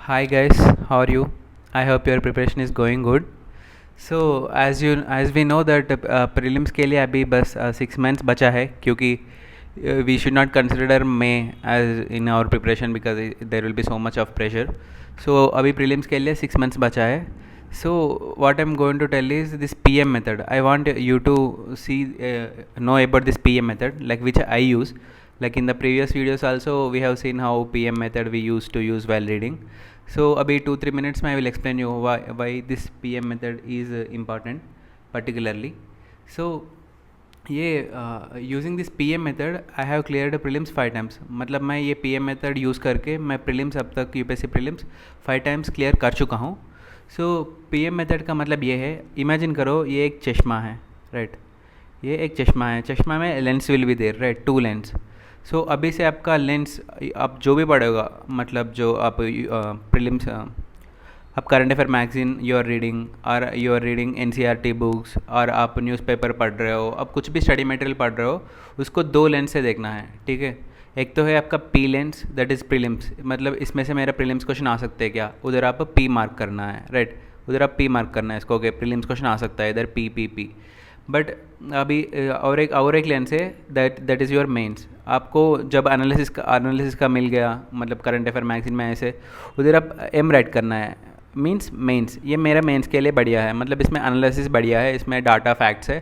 Hi guys, how are you? I hope your preparation is going good. So as we know that prelims के लिए अभी बस 6 months बचा है क्योंकि we should not consider May as in our preparation because there will be so much of pressure. So अभी prelims के लिए 6 months बचा है. So what I'm going to tell is this PM method. I want you to see know about this PM method like which I use. Like in the previous videos also we have seen how PM method we used to use while reading. So अभी 2-3 minutes में I will explain you why this PM method is important particularly. So ये using this P M method I have clear prelims 5 times. मतलब मैं ये P M method use करके मैं prelims अब तक यूपीएससी प्रीलिम्स 5 times क्लियर कर चुका हूँ. सो पी एम मेथड का मतलब ये है, इमेजिन करो ये एक चश्मा है, राइट. ये एक चश्मा है, चश्मा में lens will be there, right, 2 lens. So अभी से आपका लेंस आप जो भी पढ़ेगा, मतलब जो आप प्रीलिम्स आप current affair magazine you are reading और you are reading NCERT books और आप न्यूज़पेपर पढ़ रहे हो, अब कुछ भी स्टडी मटेरियल पढ़ रहे हो, उसको 2 लेंस से देखना है, ठीक है. एक तो है आपका P lens, that is prelims, मतलब इसमें से मेरा प्रीलिम्स क्वेश्चन आ सकते हैं क्या, उधर आप पी मार्क करना है, राइट. उधर आप पी मार्क करना है इसको, ओके, प्रीलिम्स क्वेश्चन आ सकता है इधर पी. बट अभी और एक लेंस है दैट इज़ योर मेंस. आपको जब एनालिसिस का मिल गया, मतलब करंट अफेयर मैगजीन में ऐसे, उधर आप एम राइट करना है, मीन्स मेंस. ये मेरा मेंस के लिए बढ़िया है, मतलब इसमें एनालिसिस बढ़िया है, इसमें डाटा फैक्ट्स है,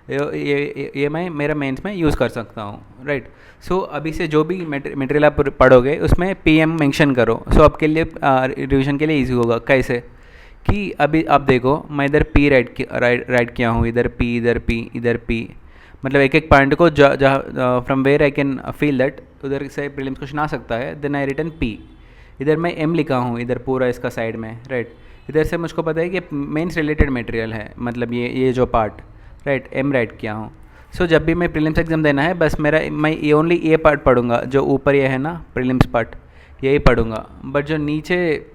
ये मैं मेरा मेंस में यूज़ कर सकता हूँ, राइट. सो अभी से जो भी मटेरियल आप पढ़ोगे उसमें पीएम मेंशन करो. सो आपके लिए रिवीजन के लिए इजी होगा. कैसे कि अभी आप देखो, मैं इधर पी राइट किया हूँ, इधर पी, मतलब एक एक पॉइंट को जहाँ from where I can feel that उधर से प्रीलिम्स क्वेश्चन आ सकता है, देन आई रिटन पी. इधर मैं एम लिखा हूँ, इधर पूरा इसका साइड में, राइट. इधर से मुझको पता है कि मेंस रिलेटेड मटेरियल है, मतलब ये जो पार्ट, राइट, एम राइट किया हूँ. सो जब भी मैं प्रीलिम्स एग्जाम देना है, बस मैं ये ओनली ये पार्ट पढ़ूंगा, जो ऊपर ये है ना प्रीलिम्स पार्ट, यही पढ़ूंगा. बट जो नीचे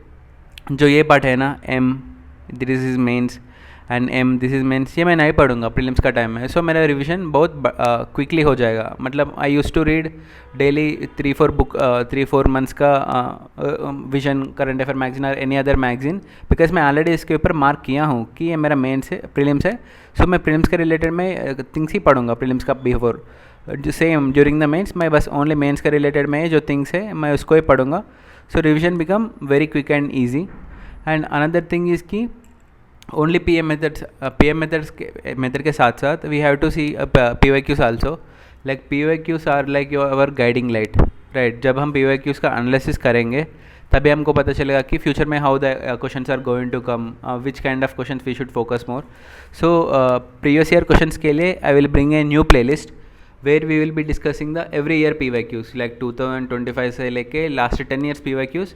जो ये पार्ट है ना, um this is mains and um this is mains, ये मैं नहीं पढ़ूंगा, प्रीलिम्स का टाइम है. सो मेरा रिवीजन बहुत क्विकली हो जाएगा. मतलब I use to read daily 3-4 months का विजन, करंट अफेयर मैगजीन और एनी अदर मैगजीन, बिकॉज मैं ऑलरेडी इसके ऊपर मार्क किया हूँ कि ये मेरा मेंस है, प्रीलिम्स है. सो मैं प्रीलिम्स के रिलेटेड में थिंग्स ही पढ़ूंगा प्रीलिम्स का before. Same during the mains मैं बस ओनली मेंस के रिलेटेड में जो थिंग्स है मैं उसको ही पढ़ूंगा. So revision become very quick and easy. And another thing is की ओनली पी एम मेथड के साथ साथ we have to see P Y Qs also. Like P Y Qs are like your guiding light, right. जब हम P Y Qs का analysis करेंगे तभी हमको पता चलेगा कि फ्यूचर में how the questions are going to come, which kind of questions we should focus more. So previous year questions के लिए I will bring a new playlist where we will be discussing the every year P Y Qs, like 2025 से लेके last 10 years P Y Qs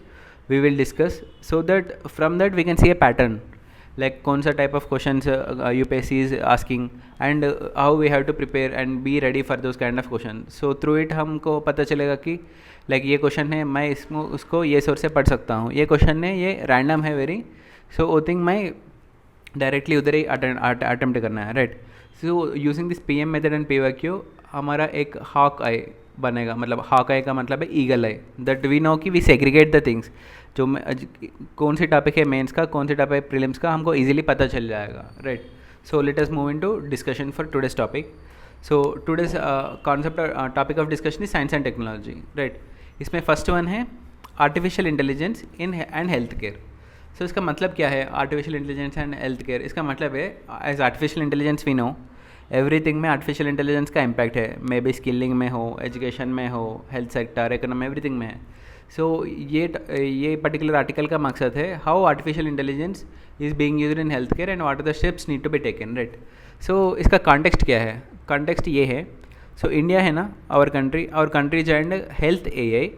we will discuss, so that from that we can see a pattern, like कौन सा type of questions UPSC is asking and how we have to prepare and be ready for those kind of questions. So through it हमको पता चलेगा कि like ये question है, मैं इसको उसको ये सोर्स से पढ़ सकता हूँ, ये क्वेश्चन है ये रैंडम है वेरी, सो वो थिंग मैं डायरेक्टली उधर ही अटेम्प्ट करना है, right. So using this P M method and P Y Q हमारा एक हॉक आई बनेगा. मतलब हॉक आई का मतलब है eagle eye, that we know कि वी सेग्रीगेट द थिंग्स. जो कौन सी टॉपिक है मेंस का, कौन सी टॉपिक है प्रीलिम्स का, हमको इजीली पता चल जाएगा, right. So let us move into discussion for today's topic. So today's concept topic of discussion is science and technology, right. इसमें फर्स्ट वन है artificial intelligence in and health care. So इसका मतलब क्या है, artificial intelligence and health care? इसका मतलब है as artificial intelligence we know everything में आर्टिफिशियल इंटेलिजेंस का इम्पैक्ट है, मे बी स्किलिंग में हो, एजुकेशन में हो, हेल्थ सेक्टर, इकोनॉमी, एवरीथिंग में है. सो ये पर्टिकुलर आर्टिकल का मकसद है how artificial intelligence is being used in health care and what are the steps need to be taken, right. So इसका कॉन्टेक्स्ट क्या है? कॉन्टेक्स्ट ये है, सो इंडिया है ना, our country joined health AI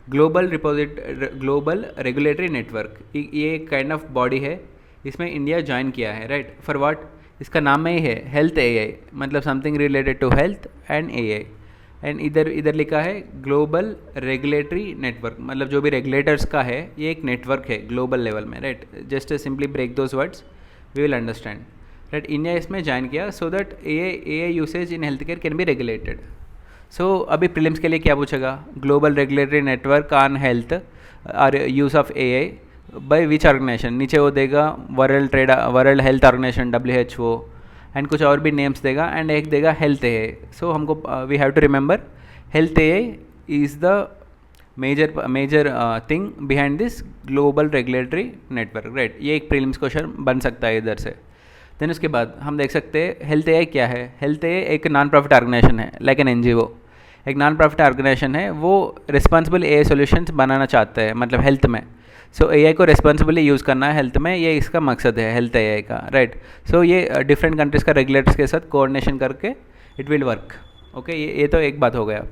global regulatory network. ये kind of body है, इसमें इंडिया ज्वाइन किया है, राइट. For what? इसका नाम में ही है हेल्थ एआई, मतलब something related to health and AI. And इधर लिखा है ग्लोबल रेगुलेटरी नेटवर्क, मतलब जो भी रेगुलेटर्स का है ये एक नेटवर्क है ग्लोबल लेवल में, right. Just simply break those words, we will understand, right. India इसमें ज्वाइन किया so that AI usage in health care can be regulated. So अभी प्रीलिम्स के लिए क्या पूछेगा, global regulatory network on health और use of AI by which organisation, नीचे वो देगा world health organisation WHO, and कुछ और भी नेम्स देगा, एंड एक देगा हेल्थ ए। सो हमको we have to remember health A is the major thing behind this global regulatory network, right. ये एक प्रीलिम्स क्वेश्चन बन सकता है इधर से। देन उसके बाद हम देख सकते हैं हेल्थ ए क्या है। हेल्थ ए एक नॉन प्रॉफिट ऑर्गेनाइजेशन है, लाइक एन NGO। एक नॉन प्रॉफिट ऑर्गेनाइजेशन है, वो रिस्पॉन्सिबल AI सॉल्यूशंस बनाना चाहता है, मतलब हेल्थ में। सो AI को रिस्पॉन्सिबली यूज़ करना है हेल्थ में, ये इसका मकसद है हेल्थ AI का, राइट। सो ये डिफरेंट कंट्रीज़ का रेगुलेटर्स के साथ कोऑर्डिनेशन करके इट विल वर्क, ओके। ये तो एक बात हो गया।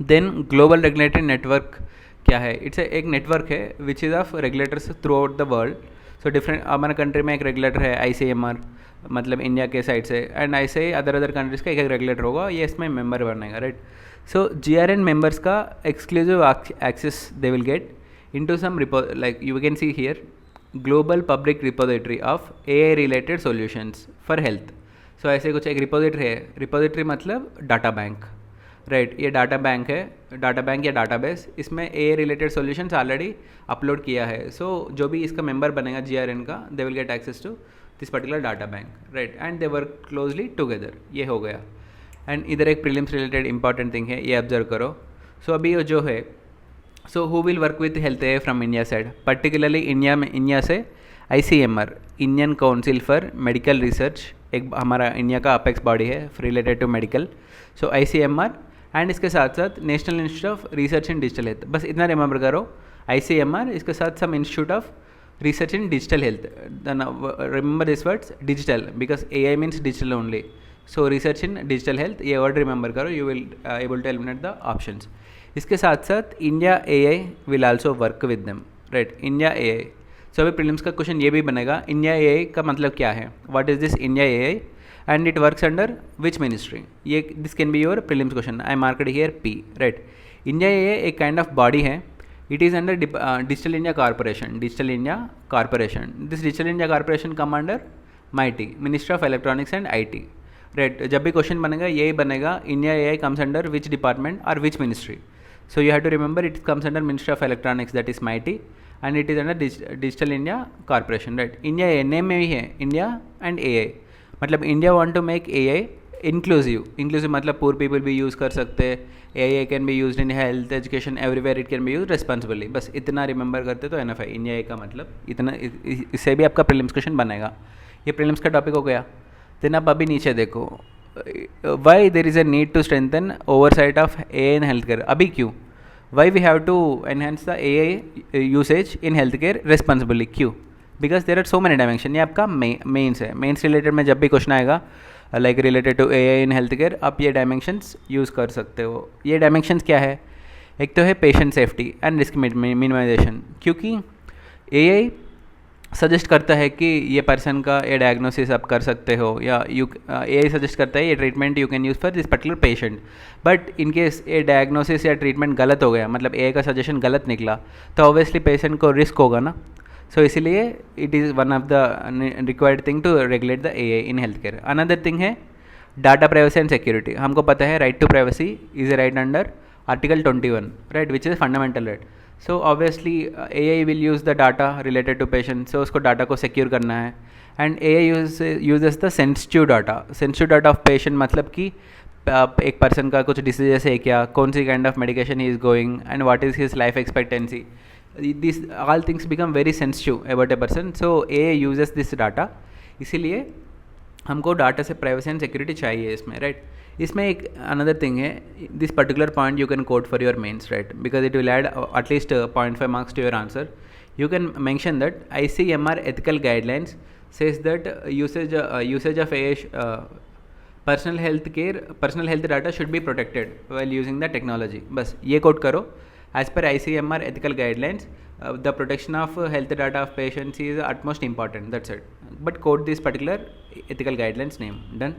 देन ग्लोबल रेगुलेटरी नेटवर्क क्या है? इट्स एक नेटवर्क है which is of regulators through out the world. So different, हमारे कंट्री में एक रेगुलेटर है ICMR, मतलब इंडिया के साइड से, एंड ऐसे ही अदर कंट्रीज़ का एक रेगुलेटर होगा, ये इसमें मेंबर बनेगा, राइट। सो GRN मेंबर्स का exclusive access they will get into some like you can see here, global public repository of AI related solutions for health। so ऐसे कुछ एक रिपोजिटरी है। रिपोजिटरी मतलब डाटा बैंक, राइट। ये data bank है, data bank या database, इसमें AI related solutions already upload किया है। सो जो भी इसका मेंबर बनेगा GRN का, they will get access to this particular data bank, right, and they work closely together. ये हो गया। एंड इधर एक प्रीलिम्स रिलेटेड इंपॉर्टेंट थिंग है, ये ऑब्जर्व करो। सो अभी जो है, so who will work with health AI from India side, particularly India से ICMR, Indian council for medical research, एक हमारा इंडिया का अपेक्स बॉडी है related to medical. So ICMR, and इसके साथ साथ national institute of research in digital health. बस इतना रिमेंबर करो, ICMR, इसके साथ some institute of research in digital health. Remember this words digital, because AI means digital only. So research in digital health, ये word remember करो, you will able to eliminate the options. इसके साथ साथ India AI will also work with them, right. India AI, so अभी prelims का question ये भी बनेगा, इंडिया AI का मतलब क्या है, what is this India AI, and it works under which ministry. ये this can be your prelims question, I marked here P, right. India AI एक काइंड ऑफ बॉडी है, it is under digital India corporation, digital India corporation. This digital India corporation come under MeitY, ministry of electronics and IT, right. जब भी question बनेगा यही बनेगा, India AI comes under which department और which ministry. So you have to remember it comes under Ministry of Electronics, that is MeitY, and it is under Digital India Corporation, right। India AI name में भी है India and AI, मतलब India want to make AI inclusive मतलब poor people भी use कर सकते हैं, AI can be used in health, education, everywhere it can be used responsibly। बस इतना रिमेंबर करते तो enough है। India AI का मतलब इतना, इससे भी आपका प्रीलिम्स क्वेश्चन बनेगा। ये प्रीलिम्स का टॉपिक हो गया। देन आप अभी नीचे देखो, why there is a need to strengthen oversight of AI in healthcare। अभी क्यों, why we have to enhance the AI usage in healthcare responsibly, क्यों? because there are so many dimension। ये आपका मेंस है, मेंस रिलेटेड में जब भी question आएगा like related to AI in healthcare, आप ये डायमेंशंस यूज़ कर सकते हो। ये डायमेंशंस क्या है? एक तो है patient safety and risk minimisation, क्योंकि AI सजेस्ट करता है कि ये पर्सन का ये डायग्नोसिस आप कर सकते हो, या AI सजेस्ट करता है ये treatment you can use for this particular patient. But in case ये डायग्नोसिस या ट्रीटमेंट गलत हो गया, मतलब AI का सजेशन गलत निकला, तो ऑब्वियसली पेशेंट को रिस्क होगा ना। सो इसीलिए it is one of the required thing to regulate the AI in health care. Another thing है डाटा प्राइवेसी एंड सिक्योरिटी। हमको पता है right to privacy is a right under article 21, right, which is fundamental right. So obviously AI will use the data related to patient, so उसको data को secure करना है। And AI uses the sensitive data of patient, मतलब कि एक person का कुछ diseases है क्या, कौन सी kind of medication he is going, and what is his life expectancy, this all things become very sensitive about a person. So AI uses this data, इसीलिए हमको डाटा से प्राइवेसी एंड सिक्योरिटी चाहिए इसमें, right. इसमें एक another thing है, this particular point you can code for your mains, right, because it will add at least 0.5 marks to your answer. You can mention that ICMR ethical guidelines says that usage of AI personal health data should be protected while using the technology। बस ये code करो, as per ICMR ethical guidelines the protection of health data of patients is utmost important, that's it। but quote this particular ethical guidelines name, done।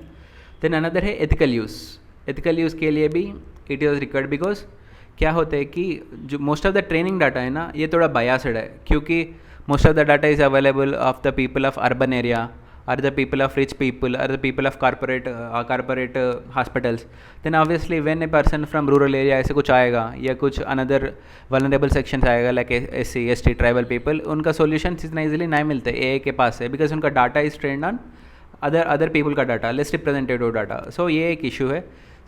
then another है ethical use के लिए भी it is required, because क्या होता है कि जो most of the training data है ना, ये थोड़ा बायस्ड है, क्योंकि most of the data is available of the people of urban area are the people of rich people, are the people of corporate hospitals, then obviously when a person from rural area ऐसे कुछ आएगा या कुछ another vulnerable sections आएगा like SC ST tribal people, उनका solutions इतना easily नहीं मिलते AA के पास है, because उनका data is trained on other people का डाटा, लेस रिप्रेजेंटेटिव डाटा. सो ये एक इशू है.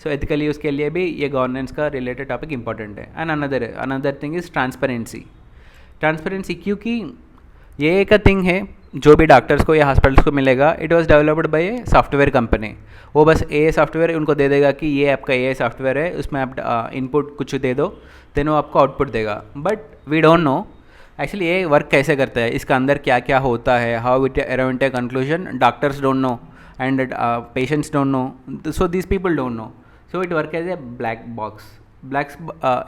सो एथिकल यूज़ के लिए भी ये गवर्नेंस का रिलेटेड टॉपिक इंपॉर्टेंट है. And another thing is transparency. क्योंकि ये एक थिंग है जो भी डॉक्टर्स को या हॉस्पिटल्स को मिलेगा, it was developed by a software company. वो बस ए सॉफ्टवेयर उनको दे देगा कि ये आपका ए सॉफ्टवेयर है, उसमें आप इनपुट कुछ दे दो, देन वो आपको आउटपुट देगा. But we don't know actually ये वर्क कैसे करता है, इसका अंदर क्या क्या होता है, how it around a conclusion. Doctors don't know and patients don't know, so this people don't know. So it work as a black box.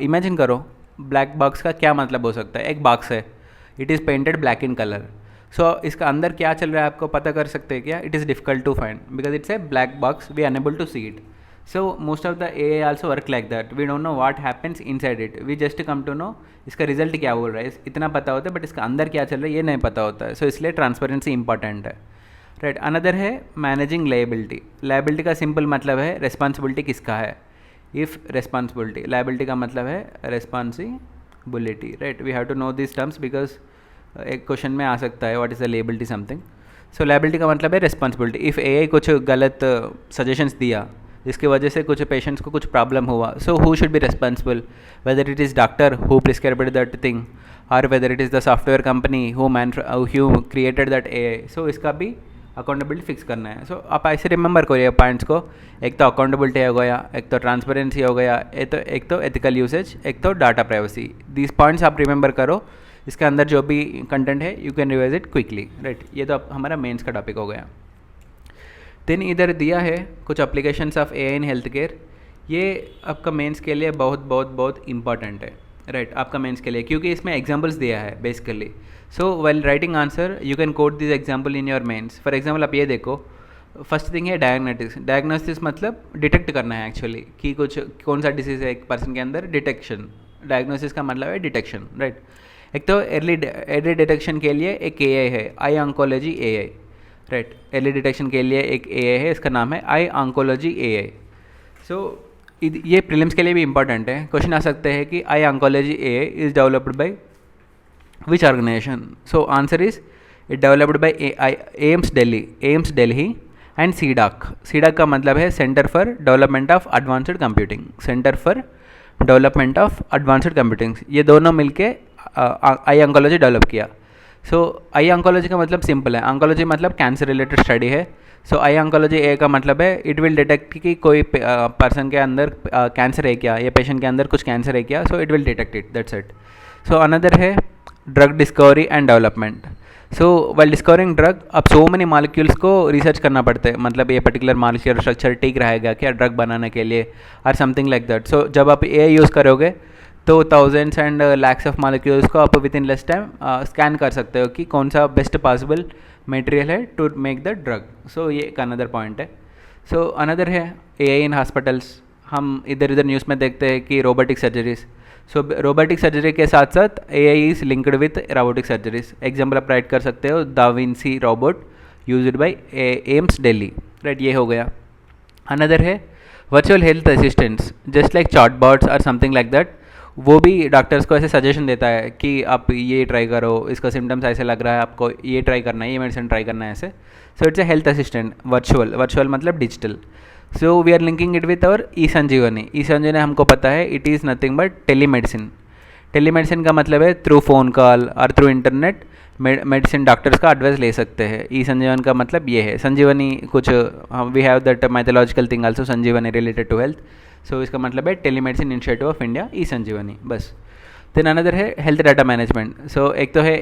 Imagine करो ब्लैक बॉक्स का क्या मतलब हो सकता है. एक बॉक्स है, it is painted black in colour. So इसका अंदर क्या चल रहा है आपको पता कर सकते हैं क्या? It is difficult to find because it's a black box, we unable to see it. So most of the AI also work like that. We don't know what happens inside it. We just come to know इसका result क्या बोल रहा है, इतना पता होता है, but इसका अंदर क्या चल रहा है ये नहीं पता होता है. सो इसलिए ट्रांसपेरेंसी इंपॉर्टेंट है. राइट. अनदर है मैनेजिंग लायबिलिटी. लायबिलिटी का सिंपल मतलब है रिस्पॉन्सिबिलिटी किसका है. इफ़ रिस्पॉन्सिबिलिटी, लायबिलिटी का मतलब है responsibility. Right. We have to know this terms because एक क्वेश्चन में आ सकता है what is the liability something. So liability का मतलब है रिस्पॉन्सिबिलिटी. इफ़ AI कुछ गलत सजेशंस दिया जिसकी वजह से कुछ पेशेंट्स को कुछ प्रॉब्लम हुआ, so who should be responsible, whether it is doctor who prescribed that thing और whether it is the software company who created that AI. So इसका भी अकाउंटेबिलिटी फिक्स करना है. सो आप ऐसे रिमेंबर करिए पॉइंट्स को. एक तो अकाउंटेबिलिटी हो गया, एक तो ट्रांसपेरेंसी हो गया, एक तो एथिकल यूसेज, एक तो डाटा प्राइवेसी. दीज पॉइंट्स आप रिमेंबर करो. इसके अंदर जो भी कंटेंट है you can revise it quickly. Right. ये तो हमारा मेंस का टॉपिक हो गया. देन इधर दिया है कुछ applications of AI in health care. ये आपका मेंस के लिए बहुत बहुत बहुत इंपॉर्टेंट है. राइट. आपका मेंस के लिए क्योंकि इसमें एग्जांपल्स दिया है basically. So while writing answer you can quote this example in your mains. For example आप ये देखो, फर्स्ट थिंग है डायग्नोस्टिक्स. डायग्नोस्टिक्स मतलब डिटेक्ट करना है एक्चुअली कि कुछ कौन सा डिसीज़ है एक पर्सन के अंदर. डिटेक्शन. डायग्नोसिस का मतलब है डिटेक्शन. राइट. एक तो अर्ली डिटेक्शन के लिए एक AI है, I oncology AI. Right. Early detection के लिए एक AI है, इसका नाम है आई ऑन्कोलॉजी AI. सो ये प्रीलिम्स के लिए भी इंपॉर्टेंट है. क्वेश्चन आ सकते हैं कि I oncology AI is developed by which organisation. So answer is it developed by AIIMS Delhi and CDAC. CDAC का मतलब है centre for development of advanced computing. Centre for development of advanced computing. ये दोनों मिलके आई ऑन्कोलॉजी डेवलप किया. सो आई oncology का मतलब simple है. ऑन्कोलॉजी मतलब कैंसर रिलेटेड स्टडी है. सो आई ऑन्कोलॉजी AI का मतलब है इट विल डिटेक्ट कि कोई पर्सन के अंदर कैंसर है क्या, या पेशेंट के अंदर कुछ कैंसर है क्या. So it will detect it. That's it. So another है drug discovery and development. So while discovering drug, अब सो मेनी मॉलिक्यूल्स को रिसर्च करना पड़ता है. मतलब ये पर्टिकुलर मॉलिक्यूलर स्ट्रक्चर ठीक रहेगा क्या ड्रग बनाने के लिए और समथिंग लाइक दैट. सो जब आप AI यूज़ करोगे तो thousands and lakhs of molecules को आप with in less time scan कर सकते हो कि कौन सा बेस्ट पॉसिबल मटेरियल है टू मेक द ड्रग. सो ये एक अनदर पॉइंट है. सो अनदर है AI इन हॉस्पिटल्स. हम इधर उधर न्यूज़ में देखते हैं कि रोबोटिक सर्जरीज. सो रोबोटिक सर्जरी के साथ साथ AI is linked with robotic surgeries. Example आप राइट कर सकते हो da Vinci robot used by AIIMS Delhi. Right. ये हो गया. अनदर है virtual health assistants just like chatbots और समथिंग लाइक दैट. वो भी डॉक्टर्स को ऐसे सजेशन देता है कि आप ये ट्राई करो, इसका सिम्टम्स ऐसे लग रहा है, आपको ये ट्राई करना है, ये मेडिसिन ट्राई करना है ऐसे. So it's a health assistant virtual मतलब digital. So we are linking it with our e Sanjeevani. E Sanjeevani हमको पता है it is nothing but telemedicine. Telemedicine का मतलब है थ्रू फ़ोन कॉल और थ्रू इंटरनेट मेडिसिन डॉक्टर्स का एडवाइस ले सकते हैं. ई-संजीवन का मतलब ये है. संजीवनी कुछ we have that mythological thing also Sanjeevani related to health. So इसका मतलब है telemedicine initiative of India e Sanjeevani. बस. देन अनदर है हेल्थ डाटा मैनेजमेंट. सो एक तो है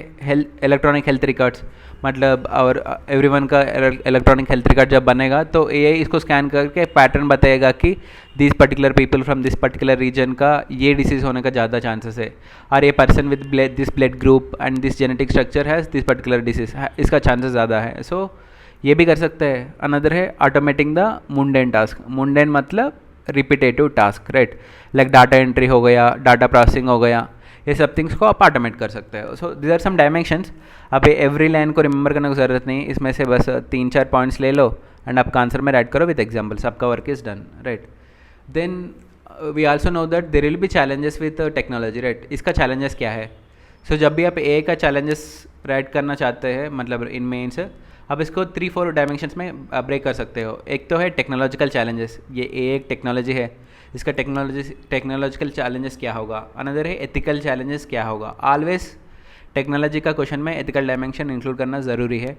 इलेक्ट्रॉनिक हेल्थ रिकॉर्ड्स. मतलब और एवरीवन का इलेक्ट्रॉनिक हेल्थ रिकॉर्ड जब बनेगा तो AI इसको स्कैन करके पैटर्न बताएगा कि this particular people from this particular region का ये डिसीज़ होने का ज़्यादा चांसेस है, और ये person with this blood group and this genetic structure has this particular disease, इसका चांसेस ज़्यादा है. सो ये भी कर सकते हैं. अनदर है automating the mundane task. Mundane मतलब repetitive task. Right. Like data entry हो गया, डाटा प्रोसेसिंग हो गया. ये सब थिंग्स को आप ऑटोमेट कर सकते हो. So these are some dimensions. आप एवरी लाइन को रिमेंबर करने की ज़रूरत नहीं, इसमें से बस 3-4 पॉइंट्स ले लो एंड आपका आंसर में राइट करो विद एग्जाम्पल्स, आपका work is done, right. Then we also know that there will be challenges with technology, right. इसका चैलेंजेस क्या है? सो जब भी आप ए का चैलेंजेस राइट करना चाहते हैं, मतलब इन मेन्स, आप इसको 3-4 डायमेंशंस में ब्रेक कर सकते हो. एक तो है टेक्नोलॉजिकल चैलेंजेस, ये एक टेक्नोलॉजी है, इसका टेक्नोलॉजिकल चैलेंजेस क्या होगा. अनदर है एथिकल चैलेंजेस क्या होगा. ऑलवेज टेक्नोलॉजी का क्वेश्चन में एथिकल डायमेंशन इंक्लूड करना ज़रूरी है.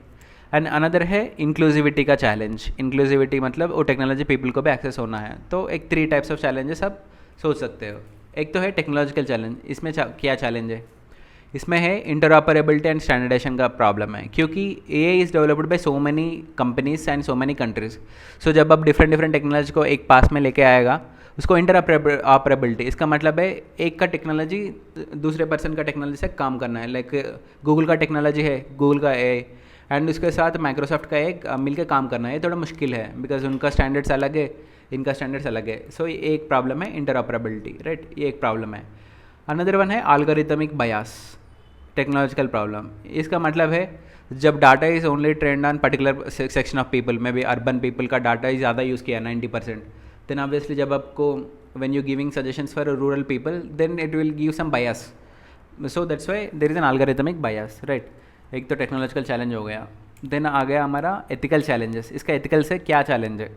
एंड अनदर है इंक्लूसिविटी का चैलेंज. इंक्लूसिविटी मतलब वो टेक्नोलॉजी पीपल को भी एक्सेस होना है. तो एक 3 टाइप्स ऑफ चैलेंजेस आप सोच सकते हो. एक तो है टेक्नोलॉजिकल चैलेंज. इसमें क्या चैलेंज है? इसमें है इंटरऑपरेबिलिटी एंड स्टैंडर्डाइजेशन का प्रॉब्लम है, क्योंकि AI is developed by so many companies and so many countries. So जब आप डिफरेंट टेक्नोलॉजी को एक पास में लेके आएगा, उसको इंटरऑपरेबिलिटी, इसका मतलब है एक का टेक्नोलॉजी दूसरे पर्सन का टेक्नोलॉजी से काम करना है. लाइक गूगल का टेक्नोलॉजी है, गूगल का एआई, एंड उसके साथ माइक्रोसॉफ्ट का एक मिलकर काम करना है. ये थोड़ा मुश्किल है बिकॉज उनका स्टैंडर्ड्स अलग है, इनका स्टैंडर्ड्स अलग है. सो ये एक प्रॉब्लम है इंटरऑपरेबिलिटी, राइट. ये एक प्रॉब्लम है. अनदर वन है एल्गोरिथमिक बायस, टेक्नोलॉजिकल प्रॉब्लम. इसका मतलब है जब data is only trained on particular section of people, में भी अर्बन पीपल का डाटा ही ज़्यादा यूज़ किया 90%, देन ऑब्वियसली जब आपको when you giving suggestions for rural people, then it will give some bias. So that's why there is an algorithmic bias, right. एक तो टेक्नोलॉजिकल चैलेंज हो गया. देन आ गया हमारा एथिकल चैलेंजेस. इसका एथिकल से क्या चैलेंज है?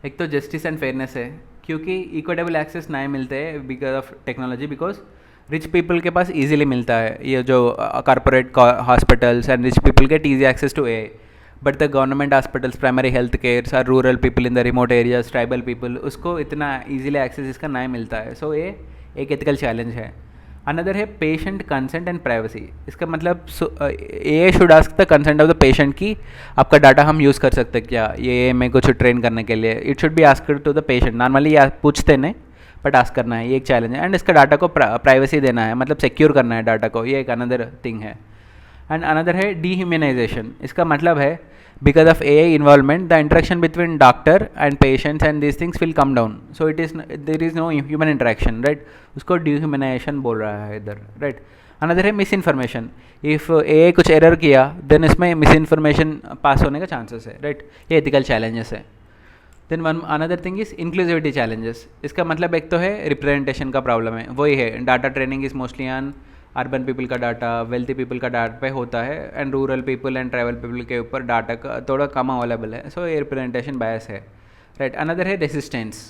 एक तो जस्टिस एंड फेयरनेस है, क्योंकि इक्विटेबल एक्सेस नहीं मिलते हैं because of technology, because rich people के पास इजीली मिलता है ये जो corporate hospitals, and rich people get easy access to AI. But the government hospitals, primary health cares और rural people in the remote areas, tribal people, उसको इतना easily access इसका नहीं मिलता है. सो ये एक एथिकल चैलेंज है. अनदर है पेशेंट कंसेंट एंड प्राइवेसी. इसका मतलब AI should ask the consent of the patient की आपका डाटा हम यूज़ कर सकते हैं क्या, ये मैं कुछ ट्रेन करने के लिए. It should be asked to the patient. Normally ये पूछते नहीं, बट आस्क करना है, ये एक चैलेंज है. एंड इसका डाटा को प्राइवेसी देना है, मतलब सिक्योर करना है डाटा को, ये एक अनदर थिंग है. एंड अनदर है डीह्यूमनाइजेशन. इसका मतलब है because of AI involvement, the interaction between doctor and patients and these things will come down. So there is no human interaction, right. उसको dehumanization बोल रहा है इधर, right. Another है misinformation. If AI कुछ error किया, then इसमें misinformation pass होने का chances है, right. ये ethical challenges है. Then another thing is inclusivity challenges. इसका मतलब एक तो है representation का problem है, वही है data training is mostly on urban people का डाटा, वेल्थी पीपल का डाटा पे होता है, and rural people and tribal people के ऊपर डाटा का थोड़ा कम अवेलेबल है. सो ये रिप्रेजेंटेशन बायस है, राइट. अनदर है रेसिस्टेंस.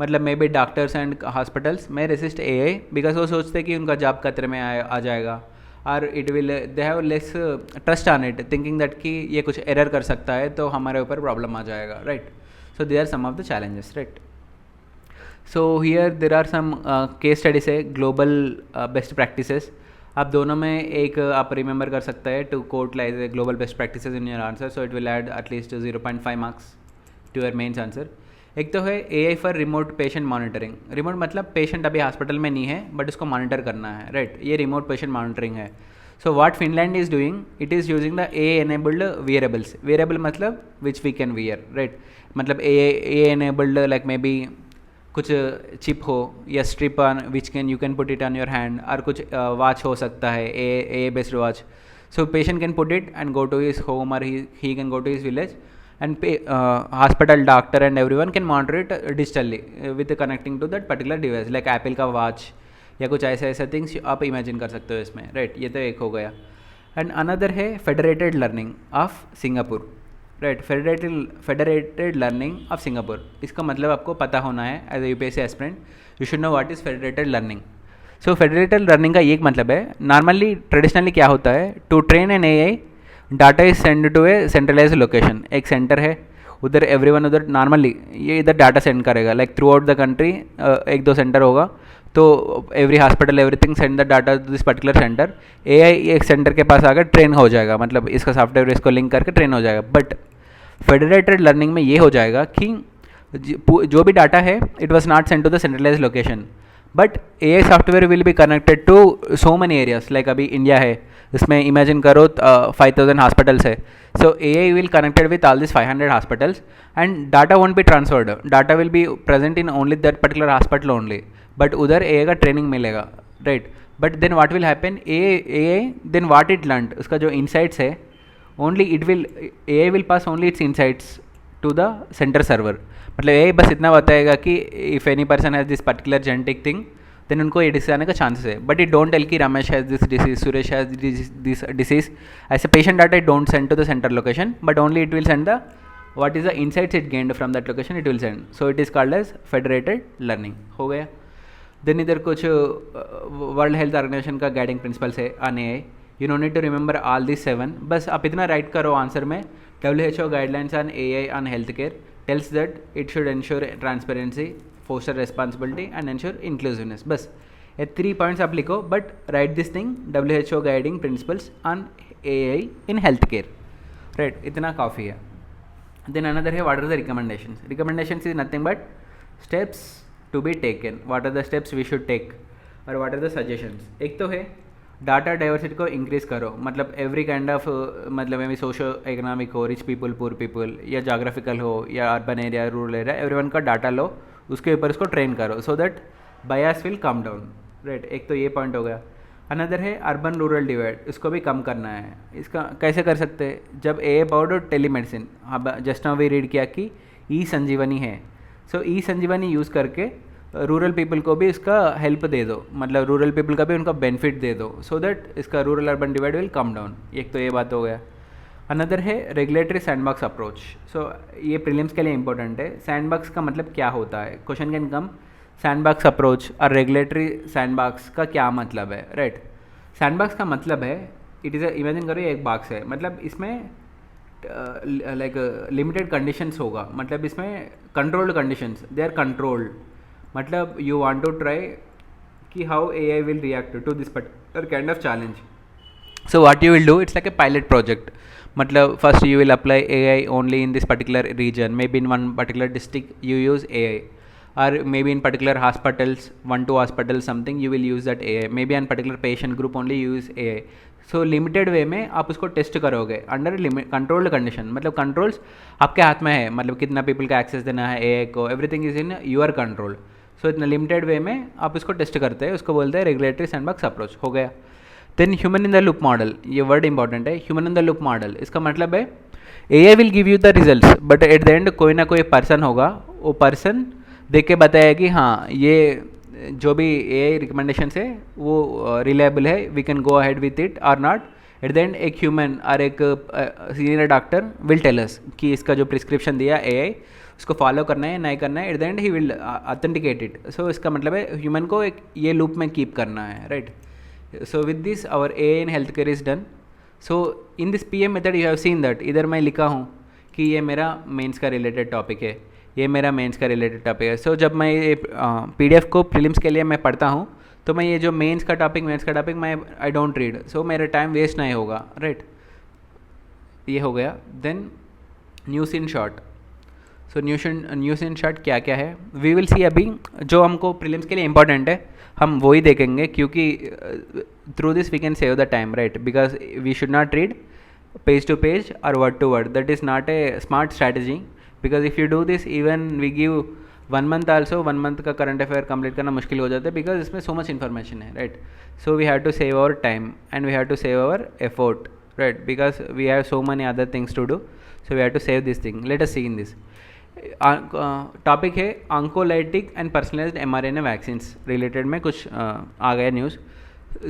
मतलब may be doctors and hospitals में रेसिस्ट एआई बिकॉज वो सोचते हैं कि उनका जॉब खतरे में आ जाएगा, और it will they have less trust on it, thinking that कि ये कुछ एरर कर सकता है तो हमारे ऊपर प्रॉब्लम आ जाएगा, right. So they are some of the challenges, right. So here there are some case studies है, ग्लोबल बेस्ट प्रैक्टिसेस. आप दोनों में एक आप रिमेंबर कर सकते हैं to quote like global best practices in your answer. So it will add at least 0.5 marks to your mains answer. एक तो है AI for remote patient monitoring. Remote मतलब पेशेंट अभी हॉस्पिटल में नहीं है बट उसको मॉनिटर करना है, राइट. ये रिमोट पेशेंट मॉनिटरिंग है. So what Finland is doing, it is using the AI enabled wearables. Wearable मतलब which we can wear, right. मतलब AI enabled like maybe कुछ चिप हो या strip on which can you can put it on your hand, और कुछ watch हो सकता है AI based watch. So patient can put it and go to his home, और he can go to his village, and hospital doctor and everyone can monitor it digitally with connecting to that particular device like Apple का watch या कुछ ऐसे things आप imagine कर सकते हो इसमें, राइट. ये तो एक हो गया. एंड अनदर है federated learning of Singapore, right. Federated learning of Singapore. इसका मतलब आपको पता होना है as a UPSC aspirant, you should know what is federated learning. So federated learning का एक मतलब है, नॉर्मली ट्रेडिशनली क्या होता है, to train an AI data is send to a centralise location. एक सेंटर है उधर, एवरीवन उधर नॉर्मली ये इधर डाटा सेंड करेगा, like through out the country एक दो सेंटर होगा, तो every hospital everything send the data to this particular centre. AI एक सेंटर के पास आकर ट्रेन हो जाएगा, मतलब इसका सॉफ्टवेयर इसको लिंक करके ट्रेन हो जाएगा. बट फेडरेटेड लर्निंग में ये हो जाएगा कि जो भी डाटा है it was not send to the centralise location, but AI software will be connected to so many areas. Like अभी इंडिया है, इसमें इमेजिन करो 5000 हॉस्पिटल्स है. So AI will connected with all this 500 hospitals, and data won't be transferred, data will be present in only that particular hospital only, but उधर AI का training मिलेगा, right. But then what will happen, uh then what it learn, उसका जो insights है only it will, uh will pass only its insights to the centre server. मतलब ए बस इतना बताएगा कि if any person has this particular genetic thing then उनको ये डिसीज आने का चांसेस है. बट इट डोंट टेल कि Ramesh has this disease, Suresh has this disease. ऐसे patient data it don't send to the centre location, but only it will send the what is the insights it gained from that location it will send. So it is called as federated learning. हो गया. Then इधर कुछ world health organisation का guiding principles है आने है. You no need to remember all this 7. बस आप इतना राइट करो आंसर में. WHO guidelines on AI on health care tells that it should ensure transparency, foster responsibility and ensure inclusiveness. बस ये 3 पॉइंट्स आप लिखो, but write this thing WHO guiding principles on AI in health care. Right, इतना काफ़ी है. Then another है what are the recommendations. Recommendations is nothing but steps to be taken. What are the steps we should take और what are the suggestions. एक तो है data diversity को increase करो. मतलब एवरी काइंड ऑफ, मतलब may be socio economic हो, rich people, poor people, या जोग्राफिकल हो, या urban area, rural area, everyone का डाटा लो, उसके ऊपर उसको ट्रेन करो so that bias will come down. Right, एक तो ये पॉइंट हो गया. अनदर है अर्बन रूरल डिवाइड, इसको भी कम करना है. इसका कैसे कर सकते हैं, जब ए अबाउट टेली मेडिसिन, अब जस्ट नाउ वी रीड किया कि ई संजीवनी है. सो ई संजीवनी यूज़ करके रूरल पीपल को भी इसका हेल्प दे दो, मतलब रूरल पीपल का भी उनका बेनिफिट दे दो सो दैट इसका rural urban divide will come down. एक तो ये बात हो गया. अनदर है रेगुलेटरी सैंडबॉक्स अप्रोच. सो ये प्रीलिम्स के लिए इंपॉर्टेंट है. सैंडबॉक्स का मतलब क्या होता है, question can come. Sandbox approach और रेगुलेटरी सैंडबॉक्स का क्या मतलब है. राइट, सैंडबॉक्स का मतलब है, इट इज़ इमेजिन करो ये एक बॉक्स है, मतलब इसमें लाइक लिमिटेड कंडीशंस होगा, मतलब इसमें controlled conditions, they are controlled. मतलब यू वांट टू ट्राई कि how AI will react to this particular kind of challenge. So what you will do, it's like a pilot project. मतलब first you will apply AI only in this particular region, maybe in one particular district you use AI, or maybe in particular hospitals, 1-2 hospitals something you will use that AI, maybe on particular patient group only you use AI. so limited way में आप उसको test करोगे under controlled condition. मतलब controls आपके हाथ में है, मतलब कितना पीपल का एक्सेस देना है AI को, everything is in your control. So इतना लिमिटेड वे में आप उसको टेस्ट करते हैं, उसको बोलते हैं रेगुलेटरी सैंडबॉक्स अप्रोच. हो गया. Then human in the loop model, ये वर्ड इंपॉर्टेंट है. Human in the loop model, इसका मतलब है AI will give you the results, but at the end कोई ना कोई पर्सन होगा, वो पर्सन देख के बताया कि हाँ ये जो भी AI रिकमेंडेशंस है वो रिलायबल है, we can go ahead with it और नॉट. एट द एंड एक ह्यूमन और एक senior doctor will tell us कि इसका जो प्रिस्क्रिप्शन दिया AI उसको फॉलो करना है नहीं करना है. At the end he will authenticate it. So इसका मतलब है ह्यूमन को एक ये लूप में कीप करना है. Right, so with this our AI in health care is done. So in this PM method you have seen that इधर मैं लिखा हूँ कि ये मेरा मेंस का रिलेटेड टॉपिक है, ये मेरा मेंस का रिलेटेड टॉपिक है. सो जब मैं ये PDF को प्रीलिम्स के लिए मैं पढ़ता हूँ तो मैं ये जो मेंस का टॉपिक मैं आई डोंट रीड, सो मेरा टाइम वेस्ट नहीं होगा. राइट, ये हो गया. Then news in short. So news in short क्या क्या है वी विल सी. अभी जो हमको प्रीलिम्स के लिए इंपॉर्टेंट है हम वही देखेंगे, क्योंकि through this we can save the time. Right, because we should not read page to page और word to word. That is not a smart strategy, because if you do this even we give 1 month also, 1 month का current affair complete करना मुश्किल हो जाता है, because इसमें so much information है. right, so we have to save our time and we have to save our effort. right, because we have so many other things to do, so we have to save this thing. let us see in this topic है oncolytic and personalised mRNA vaccines related में कुछ आ गया news.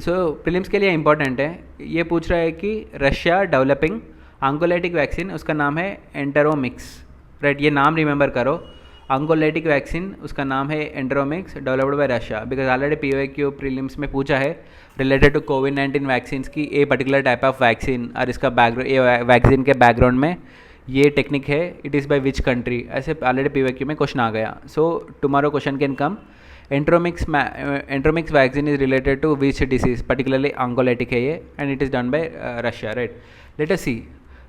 सो prelims के लिए important है. ये पूछ रहा है कि रशिया डेवलपिंग ऑन्कोलाइटिक वैक्सीन, उसका नाम है एंटेरोमिक्स. राइट, ये नाम रिमेंबर करो. ऑन्कोलाइटिक वैक्सीन उसका नाम है Enteromix, developed by Russia. Because already POQ prelims में पूछा है रिलेटेड टू कोविड-19 वैक्सीन्स की a particular type of vaccine और इसका बैकग्राउंड, ये वैक्सीन के बैकग्राउंड में ये टेक्निक है, it is by which country, ऐसे ऑलरेडी POQ में क्वेश्चन आ गया. So tomorrow question can come. Enteromix vaccine is related to which disease, particularly oncolytic है ये, and it is done by Russia. Right, let us see.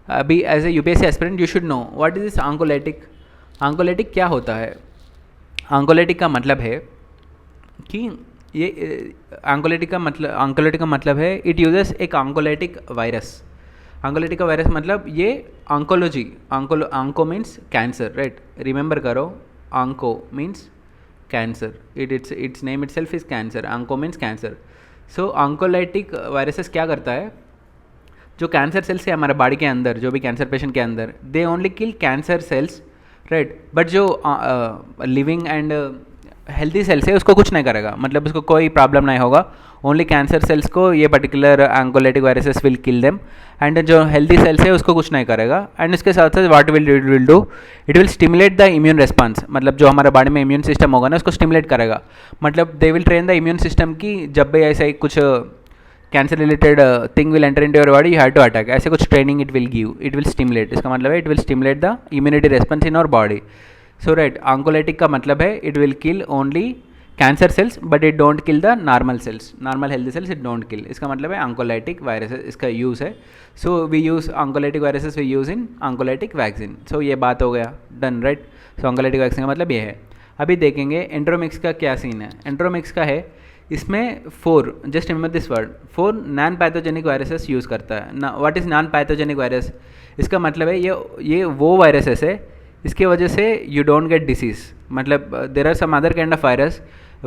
अभी as a UPSC aspirant you should know what is this oncolytic. Oncolytic क्या होता है. ऑन्कोलाइटिक का मतलब है कि ये ऑन्कोलाइटिक का मतलब है इट यूजेस एक ऑन्कोलाइटिक वायरस. ऑन्कोलाइटिक का वायरस मतलब ये oncology, onco means cancer. Right, remember करो, onco means cancer. Its name itself is cancer. Onco means cancer. So oncolytic viruses क्या करता है, जो कैंसर सेल्स है हमारे बॉडी के अंदर, जो भी कैंसर पेशेंट के अंदर, they only kill cancer cells, right. But जो लिविंग एंड हेल्थी सेल्स है उसको कुछ नहीं करेगा, मतलब उसको कोई प्रॉब्लम नहीं होगा. ओनली कैंसर सेल्स को ये particular oncolytic viruses will kill them, and जो हेल्थी सेल्स है उसको कुछ नहीं करेगा. एंड इसके साथ साथ what will do, it will stimulate the immune response, मतलब जो हमारे बॉडी में इम्यून सिस्टम होगा ना उसको स्टिमुलेट करेगा. मतलब they will train the immune system की जब भी ऐसा ही कुछ cancer related thing will enter into your body, you have to attack, ऐसे कुछ training it will give, it will stimulate. इसका मतलब है it will stimulate the immunity response in our body. So right, oncolytic का मतलब है it will kill only cancer cells but it don't kill the normal cells, normal healthy cells it don't kill. इसका मतलब है oncolytic viruses इसका use है. So we use oncolytic viruses we use in oncolytic vaccine. So ये बात हो गया, done, right. So oncolytic vaccine का मतलब ये है. अभी देखेंगे एंड्रोमिक्स का क्या सीन है. एंड्रोमिक्स का है, इसमें 4, just remember this word, 4 non pathogenic viruses use करता है. What is non pathogenic virus, इसका मतलब है ये वो वायरसेस है इसके वजह से यू डोंट गेट डिसीज़. मतलब there are some other kind of virus,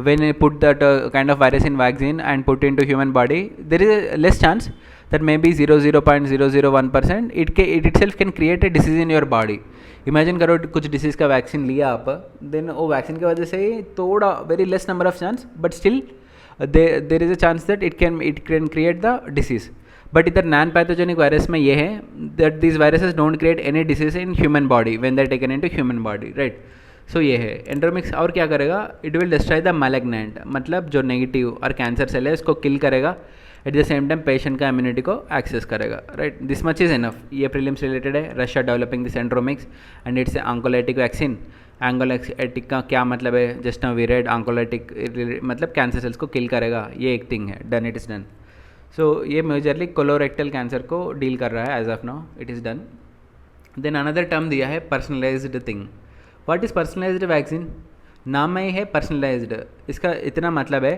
when you put that kind of virus in vaccine and put into human body, there is a less chance that maybe 0.001% it itself can create a disease in your body. Imagine करो कुछ disease का vaccine लिया आप, then वो vaccine की वजह से ही थोड़ा very less number of chance, but still there is a chance that it can create the disease. But इधर नॉन पैथोजेनिक वायरस में ये है that these viruses don't create any disease in human body when they are taken into human body, right. So ये है Enteromix. और क्या करेगा, it will destroy the malignant, मतलब जो नेगेटिव और कैंसर सेल है उसको किल करेगा. At the same time patient का इम्यूनिटी को एक्सेस करेगा, right. This much is enough. ये प्रीलिम्स रिलेटेड है. Russia developing this Enteromix and its oncolytic vaccine. Oncolytic का क्या मतलब है, just now we read oncolytic मतलब कैंसर सेल्स को किल करेगा, ये एक थिंग है. Done, it is done. So ये मेजरली कोलोरेक्टल कैंसर को डील कर रहा है as of now, it is done. Then another term दिया है personalised thing. What is personalised vaccine, नाम में ही है पर्सनलाइज्ड. इसका इतना मतलब है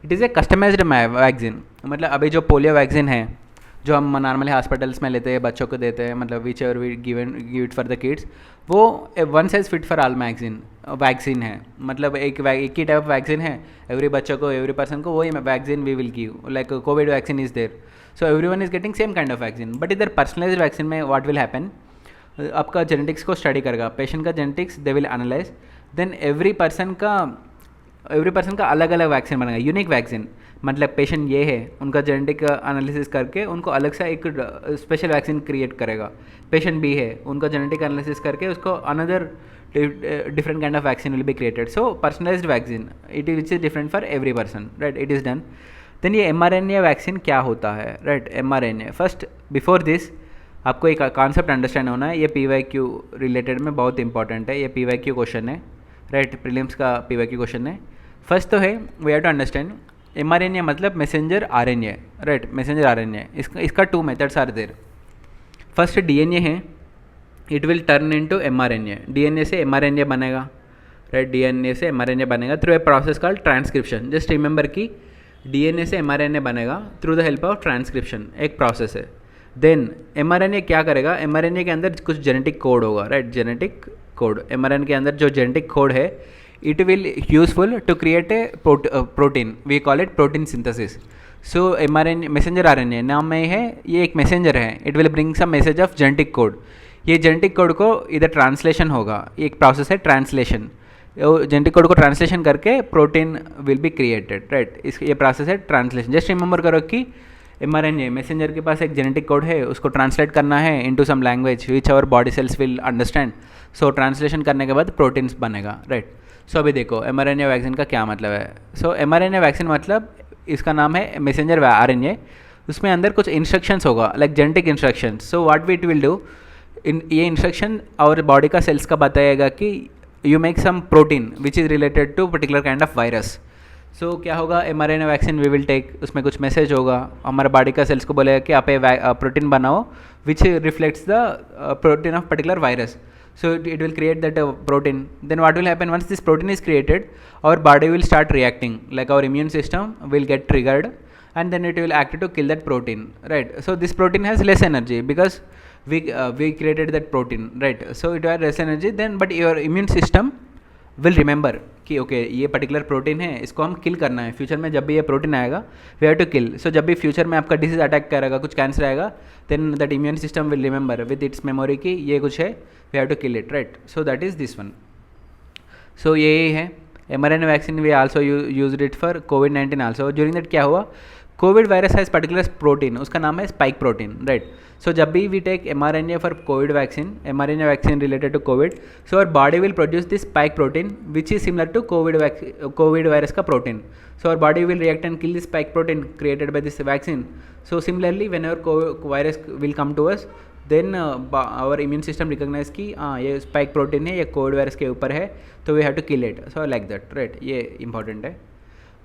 it is a customised vaccine. मतलब अभी जो पोलियो वैक्सीन है जो हम नॉर्मली हॉस्पिटल्स में लेते हैं, बच्चों को देते हैं, मतलब whichever we give it for the kids, वो one size fit for all vaccine है. मतलब एक ही टाइप ऑफ वैक्सीन है एवरी बच्चों को, एवरी पर्सन को वही vaccine we will give. Like Covid vaccine is there, so everyone is getting same kind of vaccine. But इधर पर्सनलाइज्ड वैक्सीन में व्हाट विल हैपन, आपका जेनेटिक्स को study करेगा, पेशेंट का genetics they will analyse, then every person का अलग अलग vaccine बनेगा, यूनिक वैक्सीन. मतलब पेशेंट ये है, उनका जेनेटिक एनालिसिस करके उनको अलग से एक स्पेशल वैक्सीन क्रिएट करेगा. पेशेंट भी है, उनका जेनेटिक एनालिसिस करके उसको another different kind of vaccine will be created. So personalised vaccine it which is different for every person, right. It is done. Then ये mRNA वैक्सीन क्या होता है, right. mRNA first before this आपको एक concept understand होना है. ये PYQ related में बहुत इंपॉर्टेंट है. ये PYQ क्वेश्चन है, राइट. प्रीलिम्स का PYQ क्वेश्चन है. फर्स्ट तो है we have to understand mRNA मतलब messenger RNA, right. Messenger RNA, इसका 2 methods are there. First DNA है, it will turn into mRNA. DNA से mRNA बनेगा, राइट. DNA से mRNA बनेगा through a process called transcription. Just remember कि DNA से mRNA बनेगा through the help of transcription, एक प्रोसेस है. देन mRNA क्या करेगा, mRNA के अंदर कुछ जेनेटिक कोड होगा, राइट. जेनेटिक कोड, mRNA के अंदर जो जेनेटिक कोड है it will useful to create a protein, we call it protein synthesis. So mRNA messenger RNA नाम में है, ये एक मैसेंजर है. it will bring some message of genetic code. ये जेनेटिक कोड को इधर ट्रांसलेशन होगा, ये एक प्रोसेस है ट्रांसलेशन. जेनेटिक कोड को ट्रांसलेशन करके protein will be created, right. इस ये प्रोसेस है ट्रांसलेशन. जस्ट रिमेंबर करो कि mRNA मैसेंजर के पास एक जेनेटिक कोड है, उसको ट्रांसलेट करना है into some language which our body cells will understand. So translation करने के बाद प्रोटीन्स बनेगा, राइट. सो अभी देखो mRNA वैक्सीन का क्या मतलब है. सो mRNA वैक्सीन मतलब इसका नाम है मैसेंजर RNA. उसमें अंदर कुछ इंस्ट्रक्शंस होगा, like genetic instructions. So what we it will do, ये इंस्ट्रक्शन और बॉडी का सेल्स का बताएगा कि you make some protein which is related to particular kind of virus. So क्या होगा, mRNA vaccine we will take, उसमें कुछ मैसेज होगा, हमारे बॉडी का सेल्स को बोलेगा कि आप ये प्रोटीन बनाओ विच reflects the protein of particular virus. So it will create that protein. Then what will happen, once this protein is created, our body will start reacting, like our immune system will get triggered and then it will act to kill that protein, right. So this protein has less energy because we created that protein, right. So it has less energy then, but your immune system will remember कि okay ये particular protein है, इसको हम किल करना है, future में जब भी ये प्रोटीन आएगा वी हैव टू किल. सो जब भी फ्यूचर में आपका डिसीज अटैक करेगा, कुछ कैंसर आएगा, then that immune system will remember with its memory कि ये कुछ है, we have to kill it, right. So that is this one. So ये है mRNA vaccine. We also use it for कोविड-19 आल्सो. ड्यूरिंग दैट क्या हुआ, COVID virus has particular protein, उसका नाम है स्पाइक प्रोटीन, राइट. सो जब भी we take mRNA for COVID vaccine, mRNA vaccine related to COVID, so our body will produce this spike protein which is similar to Covid virus का protein. So our body will react and kill the spike protein created by this vaccine. So similarly, whenever virus will come to us, then our immune system recognize कि ये spike protein है, ये Covid virus के ऊपर है, तो we have to kill it. So like that, right? ये important है.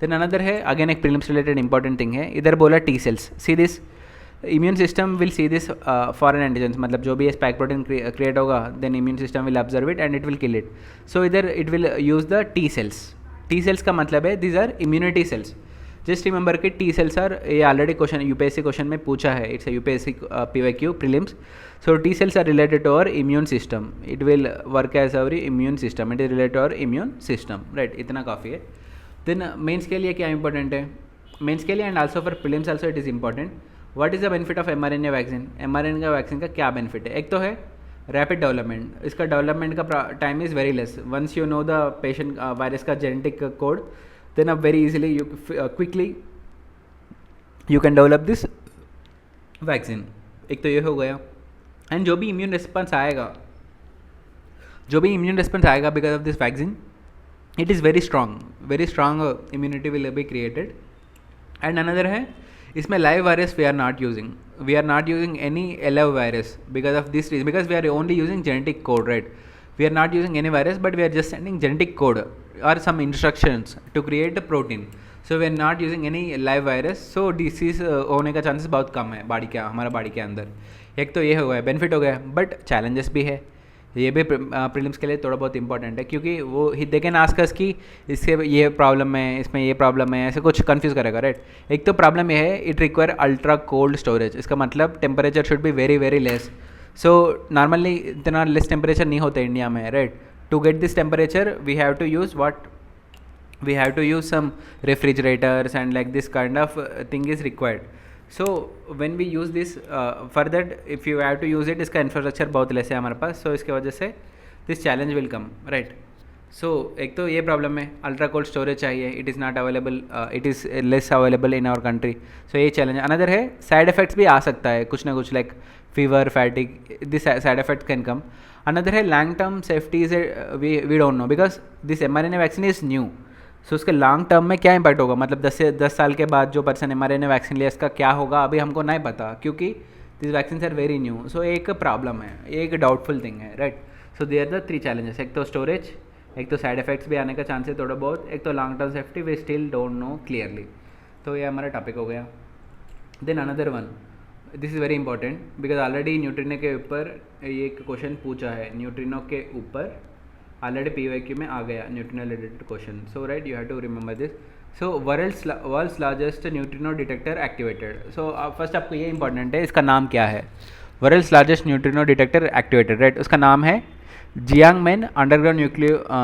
Then another है, again एक prelims related important thing है. इधर बोला T cells. See this, immune system will see this foreign antigens, मतलब जो भी ये spike protein create होगा, then immune system will observe it and it will kill it. So इधर it will use the T cells. T cells का मतलब है this are immunity cells. Just remember कि टी सेल्स आर, ये already question UPSC question में पूछा है, it's UPSC PYQ prelims. So T cells are related to our immune system, it will work as our immune system, it is related to our immune system, right. इतना काफ़ी है. Then mains के लिए क्या important है, mains के लिए and also for prelims also it is important. What is the benefit of mRNA vaccine. mRNA का वैक्सीन का क्या बेनिफिट है, एक तो है रैपिड डेवलपमेंट. इसका डेवलपमेंट का time is very less. Once you know the patient virus का जेनेटिक कोड, देन अब very easily you quickly you can develop this vaccine. एक तो ये हो गया. एंड जो भी इम्यून रिस्पॉन्स आएगा, because of this vaccine, it is very strong immunity will be created. And another है, इसमें live virus we are not using any live virus because of this reason, because we are only using genetic code, right. We are not using any virus, but we are just sending genetic code or some instructions to create a protein. So we are not using any live virus, so disease होने का chances बहुत कम है हमारा body के अंदर. एक तो ये हो गया, बेनिफिट हो गया, बट चैलेंजेस भी है. ये भी प्रीलिम्स के लिए थोड़ा बहुत इंपॉर्टेंट है, क्योंकि वो दे कैन आस्क अस कि इससे ये प्रॉब्लम है, इसमें ये प्रॉब्लम है, ऐसे कुछ कंफ्यूज करेगा, राइट. एक तो प्रॉब्लम ये है, it require ultra cold storage. इसका मतलब temperature should be very very less. So normally इतना लेस टेम्परेचर नहीं होता इंडिया में, right. To get this temperature we have to use some refrigerators and like this kind of thing is required. So when we use this for that, if you have to use it, इसका infrastructure बहुत less है हमारे पास, so इसके वजह से this challenge will come, right. So एक तो ये प्रॉब्लम है, अल्ट्रा कोल्ड स्टोरेज चाहिए, it is not available, it is less available in our country. So ये चैलेंज. अनदर है, साइड इफेक्ट्स भी आ सकता है कुछ ना कुछ, like fever, fatigue, this side effect can come. Another है long term safety is we don't know, because this mRNA vaccine is new. So उसके लॉन्ग टर्म में क्या इंपैक्ट होगा, मतलब 10 साल के बाद जो पर्सन mRNA वैक्सीन लिया, इसका क्या होगा अभी हमको नहीं पता, क्योंकि this vaccine are very new. So एक प्रॉब्लम है, एक डाउटफुल थिंग है, right. So they are the 3 challenges. एक तो स्टोरेज, एक तो साइड इफेक्ट्स भी आने का चांस है थोड़ा बहुत, एक तो long term safety we still don't know clearly. तो ये हमारा टॉपिक हो गया. Then another one, this is very important, because already neutrino के ऊपर ये एक क्वेश्चन पूछा है, न्यूट्रिनो के ऊपर ऑलरेडी पीवाईक्यू में आ गया neutrino related question. So right, you have to remember this. So world's largest neutrino detector activated. So first आपको ये इंपॉर्टेंट है, इसका नाम क्या है, world's largest neutrino detector activated, right. उसका नाम है Jiangmen underground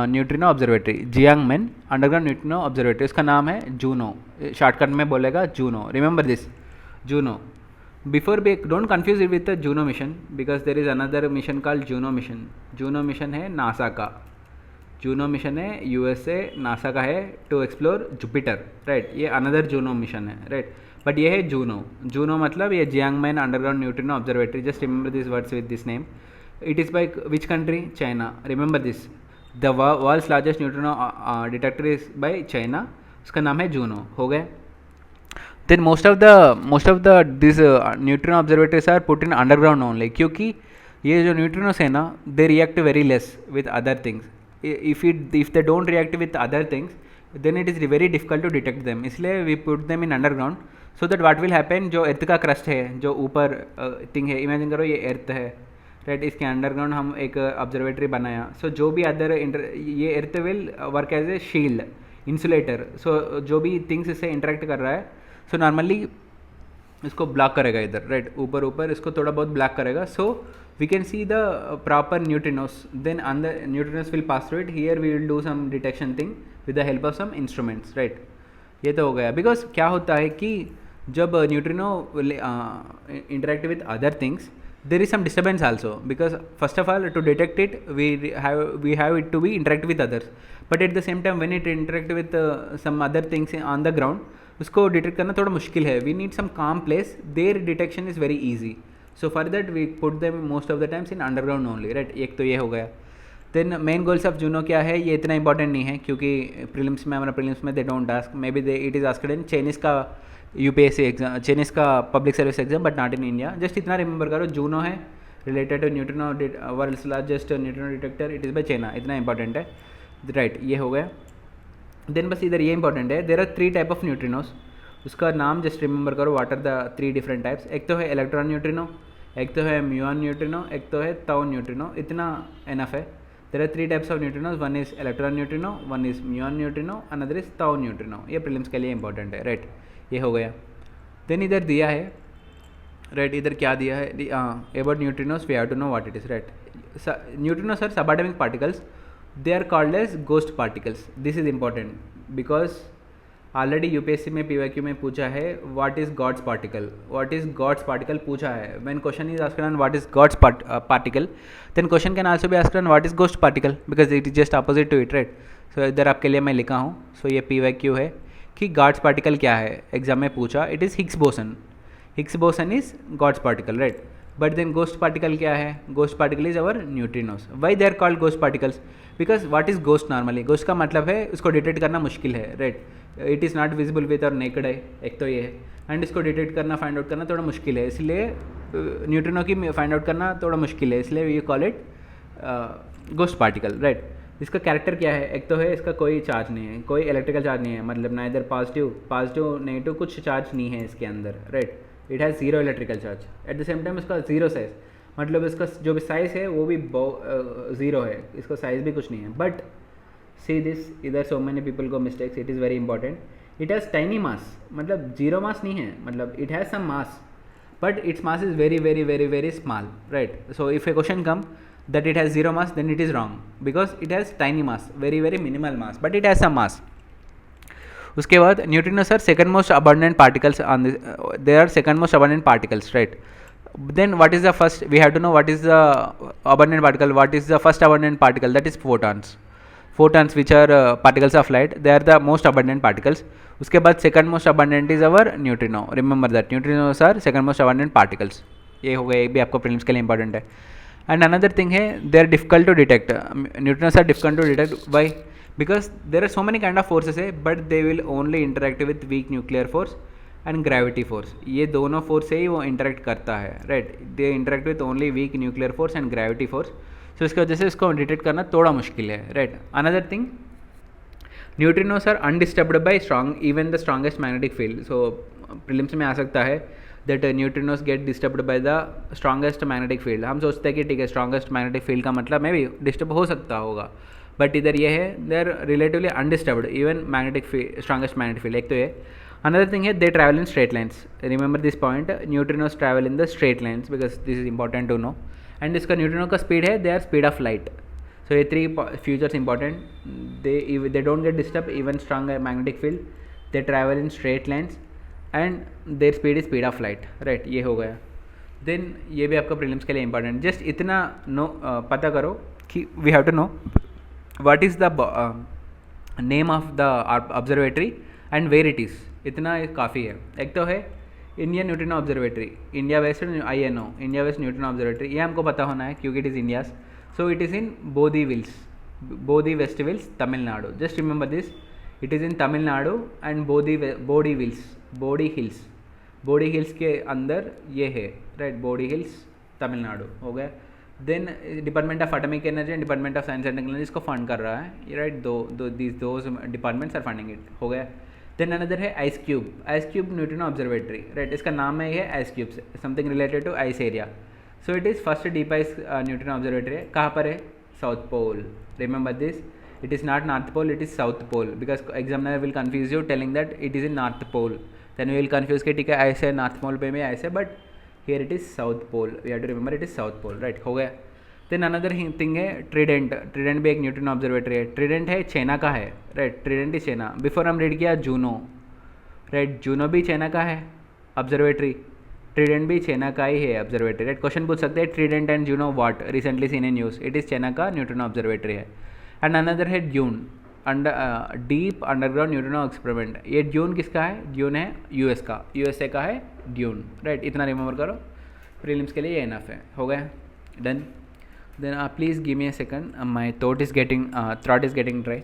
neutrino observatory. Jiangmen underground neutrino observatory, उसका नाम है जूनो. शॉर्टकट में बोलेगा JUNO. Remember this, JUNO. Before don't confuse it with the Juno mission, because there is another mission called Juno mission. Juno mission है NASA का, Juno mission है USA NASA का है, टू एक्सप्लोर जुपिटर, राइट. ये another Juno mission है, right. But ये है JUNO. JUNO मतलब ये Jiangmen underground neutrino observatory. Just remember this words with this name. It is by which country, China. Remember this, the world's largest neutrino detector is by China. उसका नाम है JUNO. हो गए. Then most of the this neutrino observatories are put in underground only, क्योंकि ये जो neutrinos है ना, they react very less with other things. if they don't react with other things, then it is very difficult to detect them. इसलिए we put them in underground, so that what will happen, जो अर्थ का crust है, जो ऊपर thing है, imagine करो ये अर्थ है, राइट. इसके अंडरग्राउंड हम एक ऑब्जर्वेटरी बनाया. सो जो भी अदर ये earth will work as a shield, insulator. So जो भी थिंग्स इससे इंटरेक्ट कर रहा है, सो नॉर्मली इसको ब्लॉक करेगा इधर, राइट. ऊपर इसको थोड़ा बहुत ब्लॉक करेगा. सो we can see the proper neutrinos, then the neutrinos will pass through it. Here we will do some detection thing with the help of some instruments, right? ये तो हो गया. बिकॉज क्या होता है कि जब neutrino interact with other things, there is some disturbance also, because first of all to detect it we have it to be interact with others, but at the same time when it interact with some other things on the ground, उसको detect करना थोड़ा मुश्किल है. We need some calm place, there detection is very easy. So for that we put them most of the times in underground only, right. एक तो ये हो गया. Then main goals of JUNO क्या है, ये इतना इंपॉर्टेंट नहीं है क्योंकि प्रीलिम्स में, हमारा प्रीलिम्स में they don't ask, maybe they it is asked in Chinese का यूपीएससी एग्जाम, चाइनीज़ का public service exam, but not in India. Just इतना रिमेंबर करो, जूनो है related to neutrino, world's largest neutrino detector, it is by China. इतना important है, right. ये हो गया. देन बस इधर ये इंपॉर्टेंट है, there are 3 type of neutrinos. उसका नाम जस्ट रिमेंबर करो, what are the 3 different types. एक तो है इलेक्ट्रॉन न्यूट्रिनो, एक तो है म्यूऑन न्यूट्रिनो, एक तो है ताउ न्यूट्रिनो. इतना एनफ है. There are 3 types of neutrinos, one is electron neutrino, one is muon neutrino, another is tau neutrino. ये प्रीलिम्स के लिए इंपॉर्टेंट है, राइट. ये हो गया. देन इधर दिया है, राइट. इधर क्या दिया है, about neutrinos we have to know what it is, right. Neutrinos are subatomic particles, they are called as ghost particles. This is important because already UPSC में पीवाईक्यू में पूछा है what is God's particle, what is God's particle पूछा है. When question is asked on what is God's particle, then question can also be asked on what is ghost particle, because it is just opposite to it, right. So इधर आपके लिए मैं लिखा हूँ. सो ये PYQ है कि गॉड्स पार्टिकल क्या है, एग्जाम में पूछा. It is Higgs boson. Higgs boson is God's particle, right. But then ghost particle क्या है, ghost particle is our neutrinos. Why they are called ghost particles, because what is ghost normally, ghost का मतलब है उसको detect करना मुश्किल है, right. It is not visible with our naked eye, एक तो ये है. एंड इसको डिटेक्ट करना, फाइंड आउट करना थोड़ा मुश्किल है, इसलिए न्यूट्रिनो की फाइंड आउट करना थोड़ा मुश्किल है, इसलिए we call it ghost particle, right. इसका कैरेक्टर क्या है, एक तो है इसका कोई चार्ज नहीं है, कोई इलेक्ट्रिकल चार्ज नहीं है, मतलब ना इधर पॉजिटिव नेगेटिव कुछ चार्ज नहीं है इसके अंदर, right. It has 0 electrical charge. Eight the same time इसका 0 साइज, मतलब इसका जो भी साइज़ है वो भी 0 है, इसका साइज़ भी कुछ नहीं है. बट सी दिस, इधर सो मैनी पीपल को mistakes, it is very important. It has tiny mass, मतलब 0 मास नहीं है, मतलब it has some mass, but its mass is very very very very small, right. So if a question come that it has 0 mass, then it is wrong because it has tiny mass, very very minimal mass, but it has some mass. उसके बाद neutrinos are second most abundant particles on this, they are second most abundant particles, right. Then what is the first, we have to know what is the abundant particle, what is the first abundant particle, that is photons. Photons which are particles of light, they are the most abundant particles. उसके बाद second most abundant is our neutrino. Remember that neutrinos are second most abundant particles. ये हो गया, ये भी आपको prelims के लिए इंपॉर्टेंट है. एंड अनदर थिंग है, they are difficult to detect. Neutrinos are difficult to detect. Why, because there are so many kind of forces है, but they will only interact with weak nuclear force and gravity force. ये दोनों force से ही वो interact करता है, right. They interact with only weak nuclear force and gravity force. So इसकी वजह से इसको डिटेक्ट करना थोड़ा मुश्किल है, right. Another thing, neutrinos are undisturbed by strong, even the strongest magnetic field. So prelims में आ सकता है that neutrinos get disturbed by the strongest magnetic field. हम सोचते हैं कि ठीक है, स्ट्रॉन्गेस्ट मैग्नेटिक फील्ड का मतलब मे भी डिस्टर्ब हो सकता होगा, बट इधर ये है they are relatively undisturbed even magnetic field, strongest magnetic field. एक तो ये. अनदर थिंग है, they travel in straight lines. Remember this point, neutrinos travel in the straight lines because this is important to know. And इसका neutrino का speed है, they are speed of light. So ये 3 features important. They don't get disturb even strong magnetic field, they travel in straight lines and there speed is speed of light, right. ये हो गया. Then ये भी आपका prelims के लिए important. Just इतना पता करो कि we have to know what is the name of the observatory and where it is. इतना काफ़ी है. एक तो है Indian neutrino observatory, India west INO, India west neutrino observatory. ये हमको पता होना है क्योंकि it is India's. So it is in Bodi west hills, Tamil Nadu. Just remember this, it is in Tamil Nadu and Bodi hills के अंदर ये है, राइट. बोडी हिल्स तमिलनाडु हो गया. Then department of atomic energy and department of science and technology इसको फंड कर रहा है, right. Those departments are funding it, हो गया. देन अनदर है ice cube neutrino observatory, right. इसका नाम है ये ice cubes, something related to ice area. So it is first deep ice neutrino observatory है. कहाँ पर है, south pole. Remember this, it is not north pole, it is south pole, because examiner will confuse you telling that it is in north pole, then we will confuse कि ठीक है ऐसे north pole पे भी ऐसे, but here it is south pole, we have to remember it is south pole, right? हो गया. Then another thing है ट्रीडेंट. ट्रीडेंट भी एक न्यूटन ऑब्जर्वेटरी है. ट्रीडेंट है चाइना का है, right? Trident is China. Before हम रीड किया जूनो, राइट? जूनो भी चाइना का है ऑब्जर्वेटरी. ट्रीडेंट भी चाइना का ही है ऑब्जर्वेटरी, राइट? क्वेश्चन पूछ सकते हैं trident and Juno what recently seen in news. It is China का न्यूटन ऑब्जर्वेटरी है. एंड अनदर है DUNE, deep underground neutrino experiment. ये ड्यून किसका है? ड्यून है यूएस का, यूएसए का है ड्यून, राइट? इतना रिमेंबर करो, प्रीलिम्स के लिए ये इनफ है. हो गया, done. Then please give me a second, my throat is getting dry.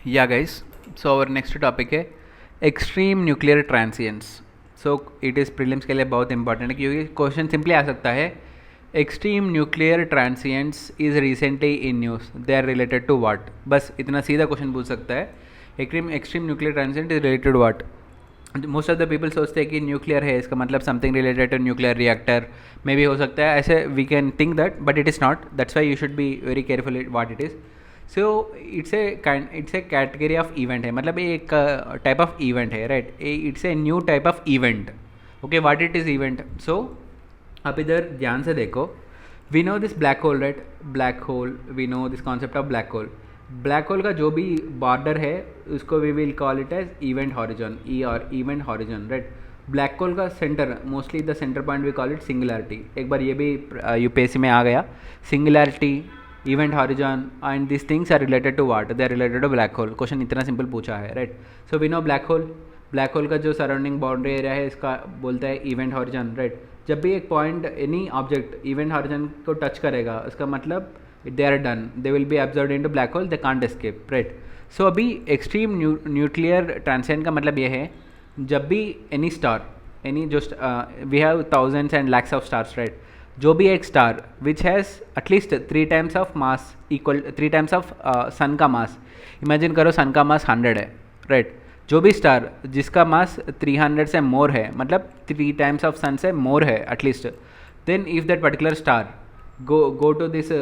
Yeah guys, so our next topic है extreme nuclear transients. So it is prelims के लिए बहुत इंपॉर्टेंट है क्योंकि क्वेश्चन सिंपली आ सकता है extreme nuclear transients is recently in news, they are related to what. बस इतना सीधा क्वेश्चन पूछ सकता है, extreme nuclear transient is related to what. Most of the people सोचते हैं कि न्यूक्लियर है, इसका मतलब something related to nuclear reactor में भी हो सकता है, ऐसे we can think that, but it is not. That's why you should be very careful what it is. So it's a category of event है, मतलब ये एक टाइप ऑफ इवेंट है, right? It's a new type of event. Okay, what it is event. So आप इधर ध्यान से देखो. We know this black hole, right? Black hole, we know this concept of black hole. Black hole का जो भी border है उसको we will call it as event horizon, ई और event horizon, right? Black hole का centre, mostly the centre point we call it singularity. एक बार ये भी यूपीएससी में आ गया, singularity, event horizon and this things are related to what? They are related to black hole. Question इतना simple पूछा है, right? So we know black hole का जो सराउंडिंग बाउंड्री एरिया है इसका बोलता है इवेंट हॉरिजन, राइट? जब भी एक point any object event horizon को टच करेगा उसका मतलब they are done, they will be absorbed into black hole, they can't escape, right? So अभी एक्सट्रीम न्यूक्लियर ट्रांसिएंट का मतलब ये है जब भी एनी स्टार, एनी जो we have thousands and lakhs of stars, right? जो भी एक star which has at least 3 times of mass equal 3 times of sun का मास. इमेजिन करो सन का मास 100 है, राइट? जो भी स्टार जिसका मास 300 से मोर है, मतलब 3 टाइम्स ऑफ सन से मोर है at least, then if that particular star go to this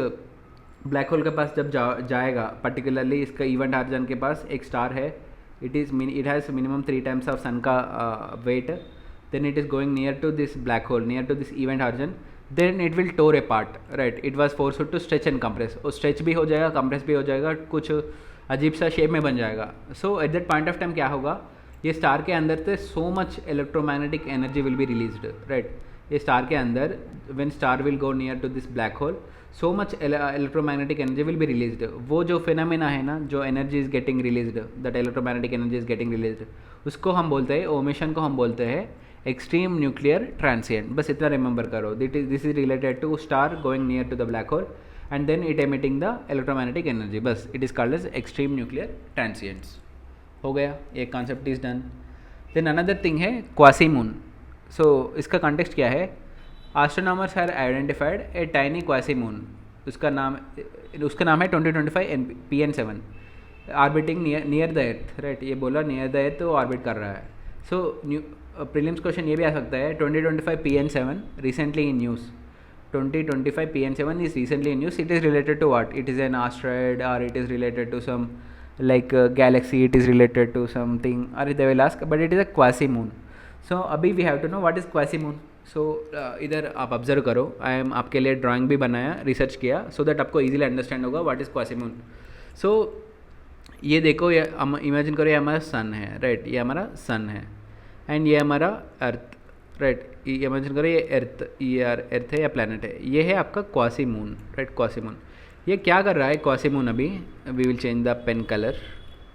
black hole के पास जब जाएगा, पर्टिकुलरली इसका इवेंट हॉरिजन के पास एक स्टार है, it has minimum 3 times of sun का weight, then it is going near to this black hole, near to this event horizon, then it will tore a part, right? It was forced to stretch and compress. वो stretch भी हो जाएगा, compress भी हो जाएगा, कुछ अजीब सा शेप में बन जाएगा. So at that point of time क्या होगा, ये स्टार के अंदर से so much electromagnetic energy will be released, right? ये स्टार के अंदर when star will go near to this black hole, so much electromagnetic energy will be released. वो जो फिनोमेना है ना, जो energy is getting released, that electromagnetic energy is getting released, उसको हम बोलते हैं, ओमेशन को हम बोलते हैं एक्सट्रीम न्यूक्लियर ट्रांसिएंट. बस इतना रिमेंबर करो, this is related to star going near to the black hole and then it emitting the electromagnetic energy. बस it is called as extreme nuclear transients. हो गया, एक concept is done. Then another thing है quasi moon. So इसका context क्या है? Astronomers have identified a tiny quasi moon. उसका नाम है 2025 PN7, orbiting near the earth, right? ये बोला नियर द अर्थ, वो ऑर्बिट कर रहा है. सो प्रीलिम्स क्वेश्चन ये भी आ सकता है 2025 PN7 recently in news. 2025 PN7 is recently in news. It is related to what? It is an asteroid or it is related to some like galaxy, it is related to something, or they will ask, but it is a quasi moon. So अभी we have to know what is quasi moon. So इधर आप observe करो, I am आपके लिए drawing भी बनाया, research किया, so that आपको ईजिली अंडरस्टैंड होगा व्हाट इज़ क्वासी मून. सो ये देखो, ये इमेजिन करो, ये हमारा सन है, राइट? ये हमारा सन है एंड ये हमारा अर्थ, राइट? ये इमेजिन करो, ये अर्थ है या प्लैनेट है, ये है आपका quasi moon, right? Quasi moon ये क्या कर रहा है? क्वासी मून अभी we will change the pen colour,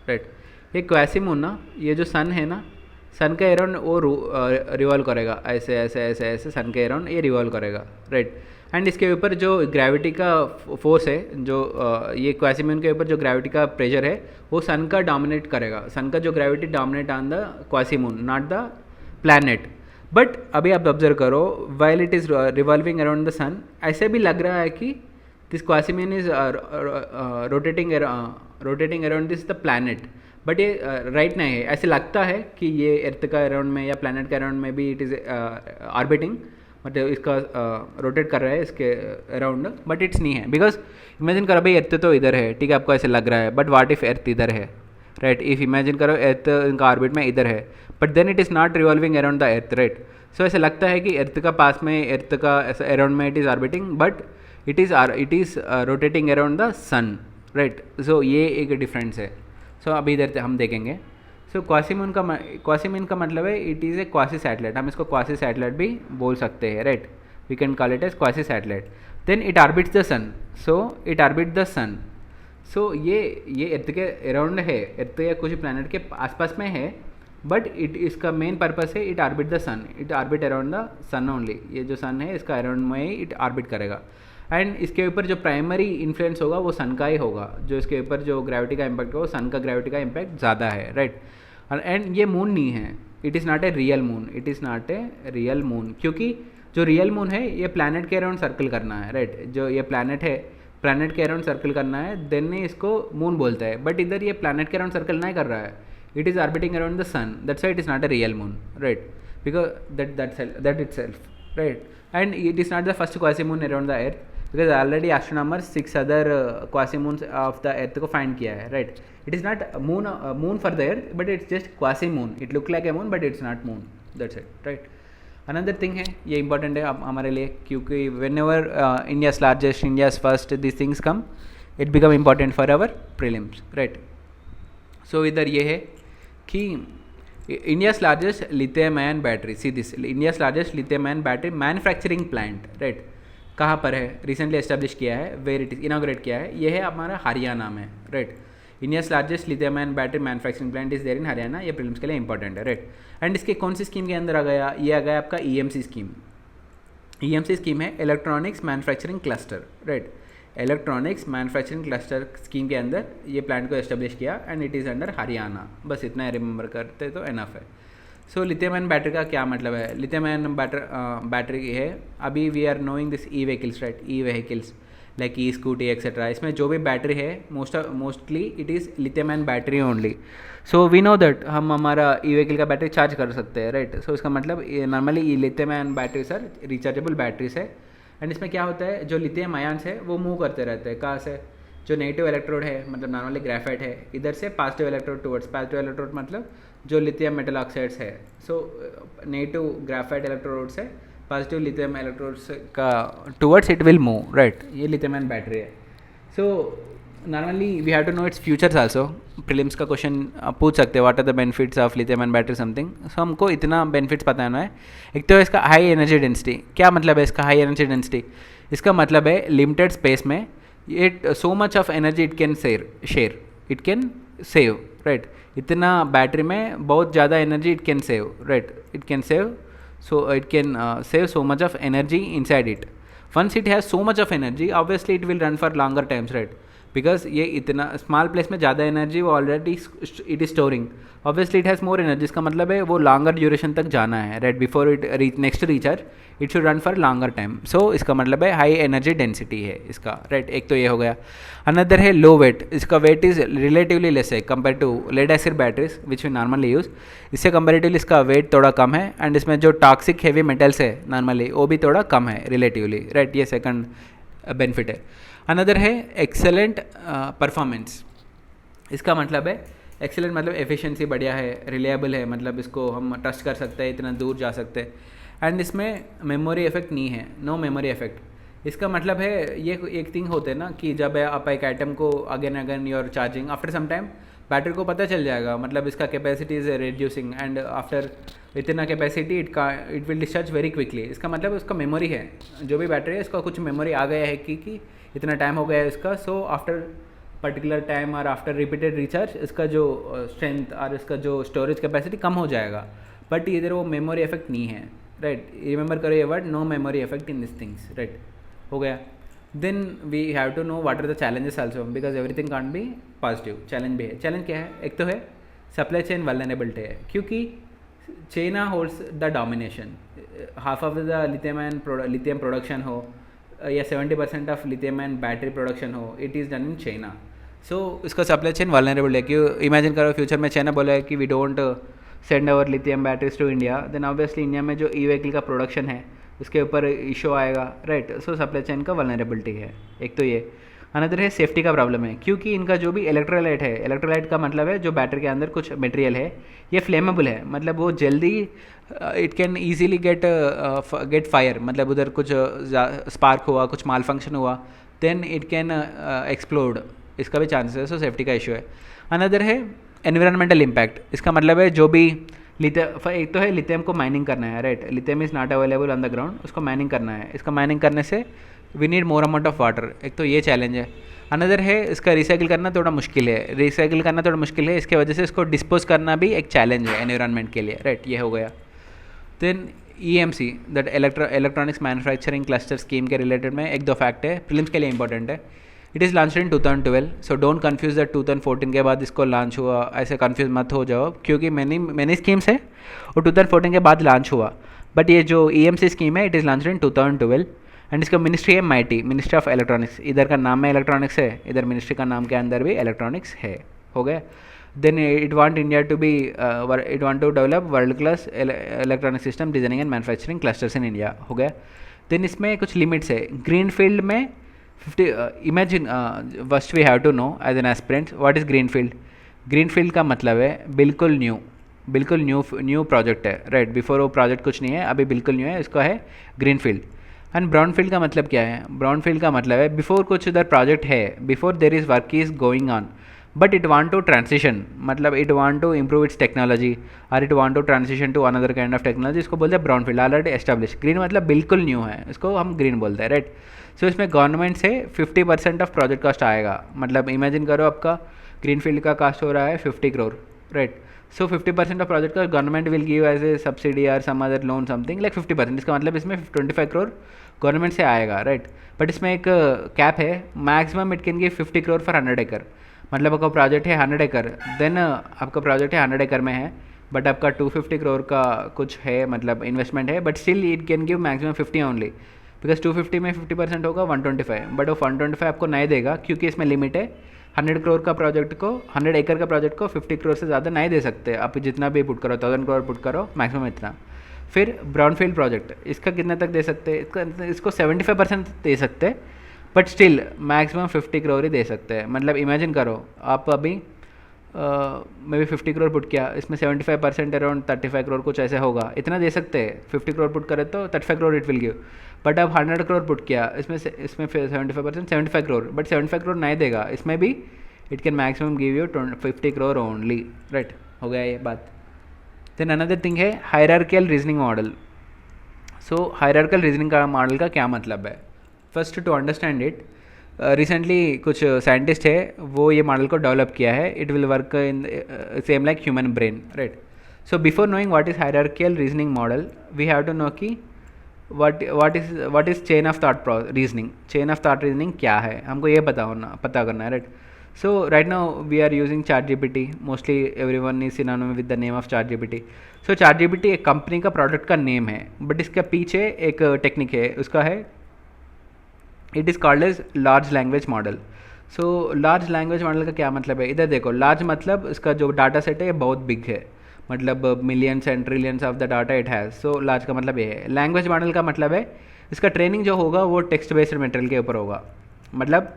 right? ये क्वासी मून ना, ये जो सन है ना, सन के अराउंड वो रिवॉल्व करेगा, ऐसे ऐसे ऐसे ऐसे सन के अराउंड ये रिवॉल्व करेगा, राइट? एंड इसके ऊपर जो ग्रेविटी का फोर्स है, जो ये क्वासी मून के ऊपर जो ग्रेविटी का प्रेशर है, वो सन का डोमिनेट करेगा. सन का जो gravity dominate on the quasi moon, not the planet. But अभी आप ऑब्जर्व करो, while it is revolving around the sun, ऐसे भी लग रहा है कि this quasi moon is rotating around this the planet. But ये राइट नहीं है। ऐसे लगता है कि ये अर्थ का अराउंड में या प्लैनेट के अराउंड में भी इट इज़ ऑर्बिटिंग, मतलब इसका रोटेट कर रहा है इसके अराउंड, बट इट्स नहीं है। बिकॉज इमेजिन करो भाई अर्थ तो इधर है, ठीक है, आपको ऐसे लग रहा है, बट वाट इफ अर्थ इधर है, राइट? इफ इमेजिन करो अर्थ इनका ऑर्बिट में इधर है, but then it is not revolving around the earth, right? So ऐसे लगता है कि अर्थ का पास में, अर्थ का अराउंड में it is orbiting, but it is rotating around the sun, right? So ये एक डिफरेंस है। सो अभी इधर हम देखेंगे। सो क्वासीमून का मतलब है it is a quasi satellite, हम इसको क्वासी सैटेलाइट भी बोल सकते हैं, right? We can call it as quasi satellite. Then it orbits the sun, so it orbit the sun. So ये अर्थ के अराउंड है, अर्थ या कुछ प्लैनेट के आसपास में है, बट इट इसका मेन पर्पस है it orbit the sun, it orbit around the sun only. ये जो सन है इसका अराउंड में ही इट ऑर्बिट करेगा, एंड इसके ऊपर जो प्राइमरी इन्फ्लुएंस होगा वो सन का ही होगा। जो इसके ऊपर जो ग्रेविटी का इम्पैक्ट होगा वो सन का ग्रेविटी का इम्पैक्ट ज़्यादा है, राइट? एंड ये मून नहीं है, it is not a real moon, it is not a real moon, क्योंकि जो रियल मून है ये प्लैनेट के अराउंड सर्कल करना है, राइट? जो ये प्लैनेट है, प्लैनेट के अराउंड सर्कल करना है, देन इसको मून बोलता है। बट इधर ये प्लैनेट के अराउंड सर्कल नहीं कर रहा है, it is orbiting around the sun, that's why it is not a real moon, right? Because that itself, right? And it is not the first quasi moon around the earth, because already astronomers 6 other quasi moons of the earth को find किया है, right? It is not moon for the earth, but it's just quasi moon, it look like a moon but it's not moon, that's it, right? Another thing है, ये important है हमारे लिए, क्योंकि whenever India's largest, India's first, this things come, it become important for our prelims, right? So इधर ये है कि India's largest lithium ion battery, see this, India's largest lithium ion battery manufacturing plant, right? कहाँ पर है? Recently establish किया है, where it is inaugurate किया है, ये है हमारा हरियाणा में, right? India's largest lithium ion battery manufacturing plant is there in Haryana, ये प्रीलिम्स के लिए इंपॉर्टेंट है, राइट? एंड इसके कौन सी स्कीम के अंदर आ गया? ये आ गया आपका ईएमसी स्कीम। ईएमसी स्कीम है electronics manufacturing cluster, right? Electronics manufacturing cluster scheme के अंदर ये प्लांट को एस्टेब्लिश किया, and it is under Haryana. बस इतना रिमेंबर करते तो एनफ है। सो लिथियम आयन बैटरी का क्या मतलब है? लिथियम आयन बैटरी है, अभी we are knowing this e vehicles, right? E vehicles like e scooty etcetera, इसमें जो भी बैटरी है mostly it is lithium ion battery only. So we know that हम हमारा ई व्हीकल का बैटरी चार्ज कर सकते हैं, राइट? सो इसका मतलब नॉर्मली ये lithium ion battery sir rechargeable batteries है, एंड इसमें क्या होता है, जो लिथियम आयन्स है वो मूव करते रहते हैं। कहाँ से? जो नेगेटिव इलेक्ट्रोड है, मतलब नॉर्मली ग्रेफाइट है, इधर से positive electrode towards, positive electrode मतलब जो लिथियम मेटल ऑक्साइड्स है, सो नेगेटिव ग्रेफाइट इलेक्ट्रोड से पॉजिटिव लिथियम इलेक्ट्रोड्स का towards it will move, right? ये लिथियम आयन बैटरी है। So normally we have to know its features also. Prelims का question पूछ सकते हैं, what are the benefits of lithium ion battery something. So हमको इतना benefits पता है। एक तो इसका हाई एनर्जी डेंसिटी। क्या मतलब है इसका हाई एनर्जी डेंसिटी? इसका मतलब है लिमिटेड स्पेस में it so much of energy it can share it can save, right? इतना बैटरी में बहुत ज़्यादा energy it can save, right? It can save, so it can save so much of energy inside it. Once it has so much of energy, obviously it will run for longer times, right? Because ये इतना small place में ज़्यादा energy वो already it is storing, obviously it has more energy. इसका मतलब है वो longer duration तक जाना है, right? Before it reach next recharge it should run for longer time. So इसका मतलब है हाई एनर्जी डेंसिटी है इसका, राइट? एक तो ये हो गया। अनदर है लो वेट। इसका वेट इज़ रिलेटिवली लेस है compare to lead acid batteries which we normally use. इससे कंपेरेटिवली इसका वेट थोड़ा कम है, एंड इसमें जो टॉक्सिक हेवी मेटल्स है नॉर्मली वो भी थोड़ा कम है रिलेटिवली, राइट? ये सेकंड बेनिफिट है। अनदर है एक्सेलेंट परफॉर्मेंस। इसका मतलब है एक्सेलेंट मतलब एफिशिएंसी बढ़िया है, रिलायबल है, मतलब इसको हम ट्रस्ट कर सकते हैं, इतना दूर जा सकते हैं। एंड इसमें मेमोरी इफेक्ट नहीं है, नो मेमोरी इफेक्ट। इसका मतलब है ये एक थिंग होते हैं ना कि जब आप एक आइटम को again again your charging, after some time battery को पता चल जाएगा, मतलब इसका capacity is reducing, and after इतना capacity it will discharge very quickly. इसका मतलब उसका मेमोरी है, जो भी बैटरी है इसका कुछ मेमोरी आ गया है कि इतना टाइम हो गया है इसका, सो आफ्टर पर्टिकुलर टाइम और आफ्टर रिपीटेड रिचार्ज इसका जो स्ट्रेंथ और इसका जो स्टोरेज कैपेसिटी कम हो जाएगा। बट इधर वो मेमोरी इफेक्ट नहीं है, राइट? रिमेंबर करो ये word, no memory effect in this things, right? हो गया। Then we have to know what are the challenges also, because everything can't be positive. Challenge भी है। चैलेंज क्या है? एक तो है सप्लाई चेन वल्नरेबिलिटी है, क्योंकि China holds the domination. Half of the lithium production हो या 70% of lithium and battery production हो, it is done in China. So इसका सप्लाई चेन वल्नरेबल है कि इमेजिन करो फ्यूचर में चाइना बोला है कि we don't send our lithium batteries to India, then obviously India में जो ई व्हीकल का प्रोडक्शन है उसके ऊपर इशू आएगा, राइट। सो सप्लाई चेन का वल्नरेबिलिटी है एक तो ये। अनदर है सेफ्टी का प्रॉब्लम है, क्योंकि इनका जो भी इलेक्ट्रोलाइट है, इलेक्ट्रोलाइट का मतलब है जो बैटरी के अंदर कुछ मटेरियल है ये फ्लेमेबल है, मतलब वो जल्दी it can easily gate fire, मतलब उधर कुछ स्पार्क हुआ, कुछ माल फंक्शन हुआ, देन इट कैन एक्सप्लोड, इसका भी चांसेस है। सो सेफ्टी का इशू है। अनदर है एनवायरमेंटल इम्पैक्ट, इसका मतलब है जो भी एक तो है लिथियम को माइनिंग करना है, right. Lithium is not available on the ground, उसको माइनिंग करना है। इसका माइनिंग करने से we need more amount of water, एक तो ये चैलेंज है। अनदर है इसका रिसाइकिल करना थोड़ा मुश्किल है, इसके वजह से इसको डिस्पोज करना भी एक चैलेंज है एनवायरनमेंट के लिए, राइट। ये हो गया। Then EMC that electronics manufacturing cluster scheme के रिलेटेड में एक दो फैक्ट है, प्रीलिम्स के लिए इंपॉर्टेंट है। It is launch in 2012, so don't confuse that 2014 के बाद इसको लॉन्च हुआ, ऐसे कन्फ्यूज मत हो जाओ, क्योंकि मैनी स्कीम्स है और 2014 के बाद लॉन्च हुआ। बट ये जो EMC स्कीम है it is launch in 2012 and इसका मिनिस्ट्री है MIT, मिनिस्ट्री ऑफ इलेक्ट्रॉनिक्स। इधर का नाम में इलेक्ट्रॉनिक्स है, इधर मिनिस्ट्री का नाम के अंदर भी इलेक्ट्रॉनिक्स है, हो गया। Then it want India to be it want to develop world class electronic system designing and manufacturing clusters in India, हो गया। देन इसमें कुछ लिमिट्स है। ग्रीन फील्ड में 50 imagine first we have to know as an aspirant what is green field. Green field का मतलब है बिल्कुल न्यू प्रोजेक्ट है, राइट। बिफोर वो प्रोजेक्ट कुछ नहीं है, अभी बिल्कुल न्यू है, इसका है green field. And brown field का मतलब क्या है? ब्राउन फील्ड का मतलब है बिफोर कुछ उधर प्रोजेक्ट है, before there is work is going on, but it want to transition, मतलब it want to improve its technology और it want to transition to another kind of technology, इसको बोलते हैं brown field, already establish. Green मतलब बिल्कुल new है, इसको हम ग्रीन बोलते हैं, राइट। सो इसमें गवर्नमेंट से 50% ऑफ प्रोजेक्ट कॉस्ट आएगा, मतलब इमेजिन करो आपका ग्रीन फील्ड का कॉस्ट हो रहा है 50 crore, right. So 50% of project का government will give as a subsidy और some other loan something like 50%, इसका मतलब इसमें 25 करोड़ गवर्नमेंट से आएगा, राइट। बट इसमें एक कैप है, maximum it can give 50 crore for 100 एकड़, मतलब आपका प्रोजेक्ट है 100 एकड़, देन आपका प्रोजेक्ट है 100 एकड़ में है, बट आपका 250 करोड़ का कुछ है, मतलब इन्वेस्टमेंट है, but still it can give maximum 50 only, because 250 में 50% होगा 125, बट वो 125 आपको नहीं देगा, क्योंकि इसमें लिमिट है 100 करोड़ का प्रोजेक्ट को, 100 एकड़ का प्रोजेक्ट को 50 करोड़ से ज़्यादा नहीं दे सकते, आप जितना भी पुट करो, 1000 करोड़ पुट करो, मैक्सिमम इतना। फिर ब्राउन फील्ड प्रोजेक्ट, इसका कितने तक दे सकते हैं? इसको 75% दे सकते हैं, बट स्टिल मैक्सिमम 50 करोड़ ही दे सकते हैं। मतलब इमेजिन करो आप अभी मे बी 50 करोड़ पुट किया, इसमें 75% अराउंड 35 करोड़ कुछ ऐसे होगा, इतना दे सकते हैं। 50 करोड़ पुट करे तो 35 crore it will give, but अब 100 करोड़ पुट किया, इसमें 75% 75 करोड़, बट 75 करोड़ नहीं देगा, इसमें भी it can maximum give you 50 crore only, right. हो गया ये बात। देन अनदर थिंग है hierarchical reasoning model. So hierarchical reasoning का मॉडल का क्या मतलब है? First to understand it, recently कुछ साइंटिस्ट है वो ये मॉडल को डेवलप किया है, it will work in same like human brain, right. So before knowing what is hierarchical reasoning model, we have to know कि what is chain of thought reasoning. Chain of thought reasoning क्या है हमको ये पता करना है, right. So right now we are using ChatGPT, mostly everyone is synonymous with the name of ChatGPT। So ChatGPT एक company का प्रोडक्ट का नेम है, बट इसके पीछे एक टेक्निक है, उसका है it is called as large language model. So large language model का क्या मतलब है? इधर देखो, लार्ज मतलब इसका जो डाटा सेट है ये बहुत बिग है, मतलब millions and trillions of the data it has. So large का मतलब ये है। लैंग्वेज मॉडल का मतलब है इसका ट्रेनिंग जो होगा वो टेक्स्ट बेस्ड मटेरियल के ऊपर होगा, मतलब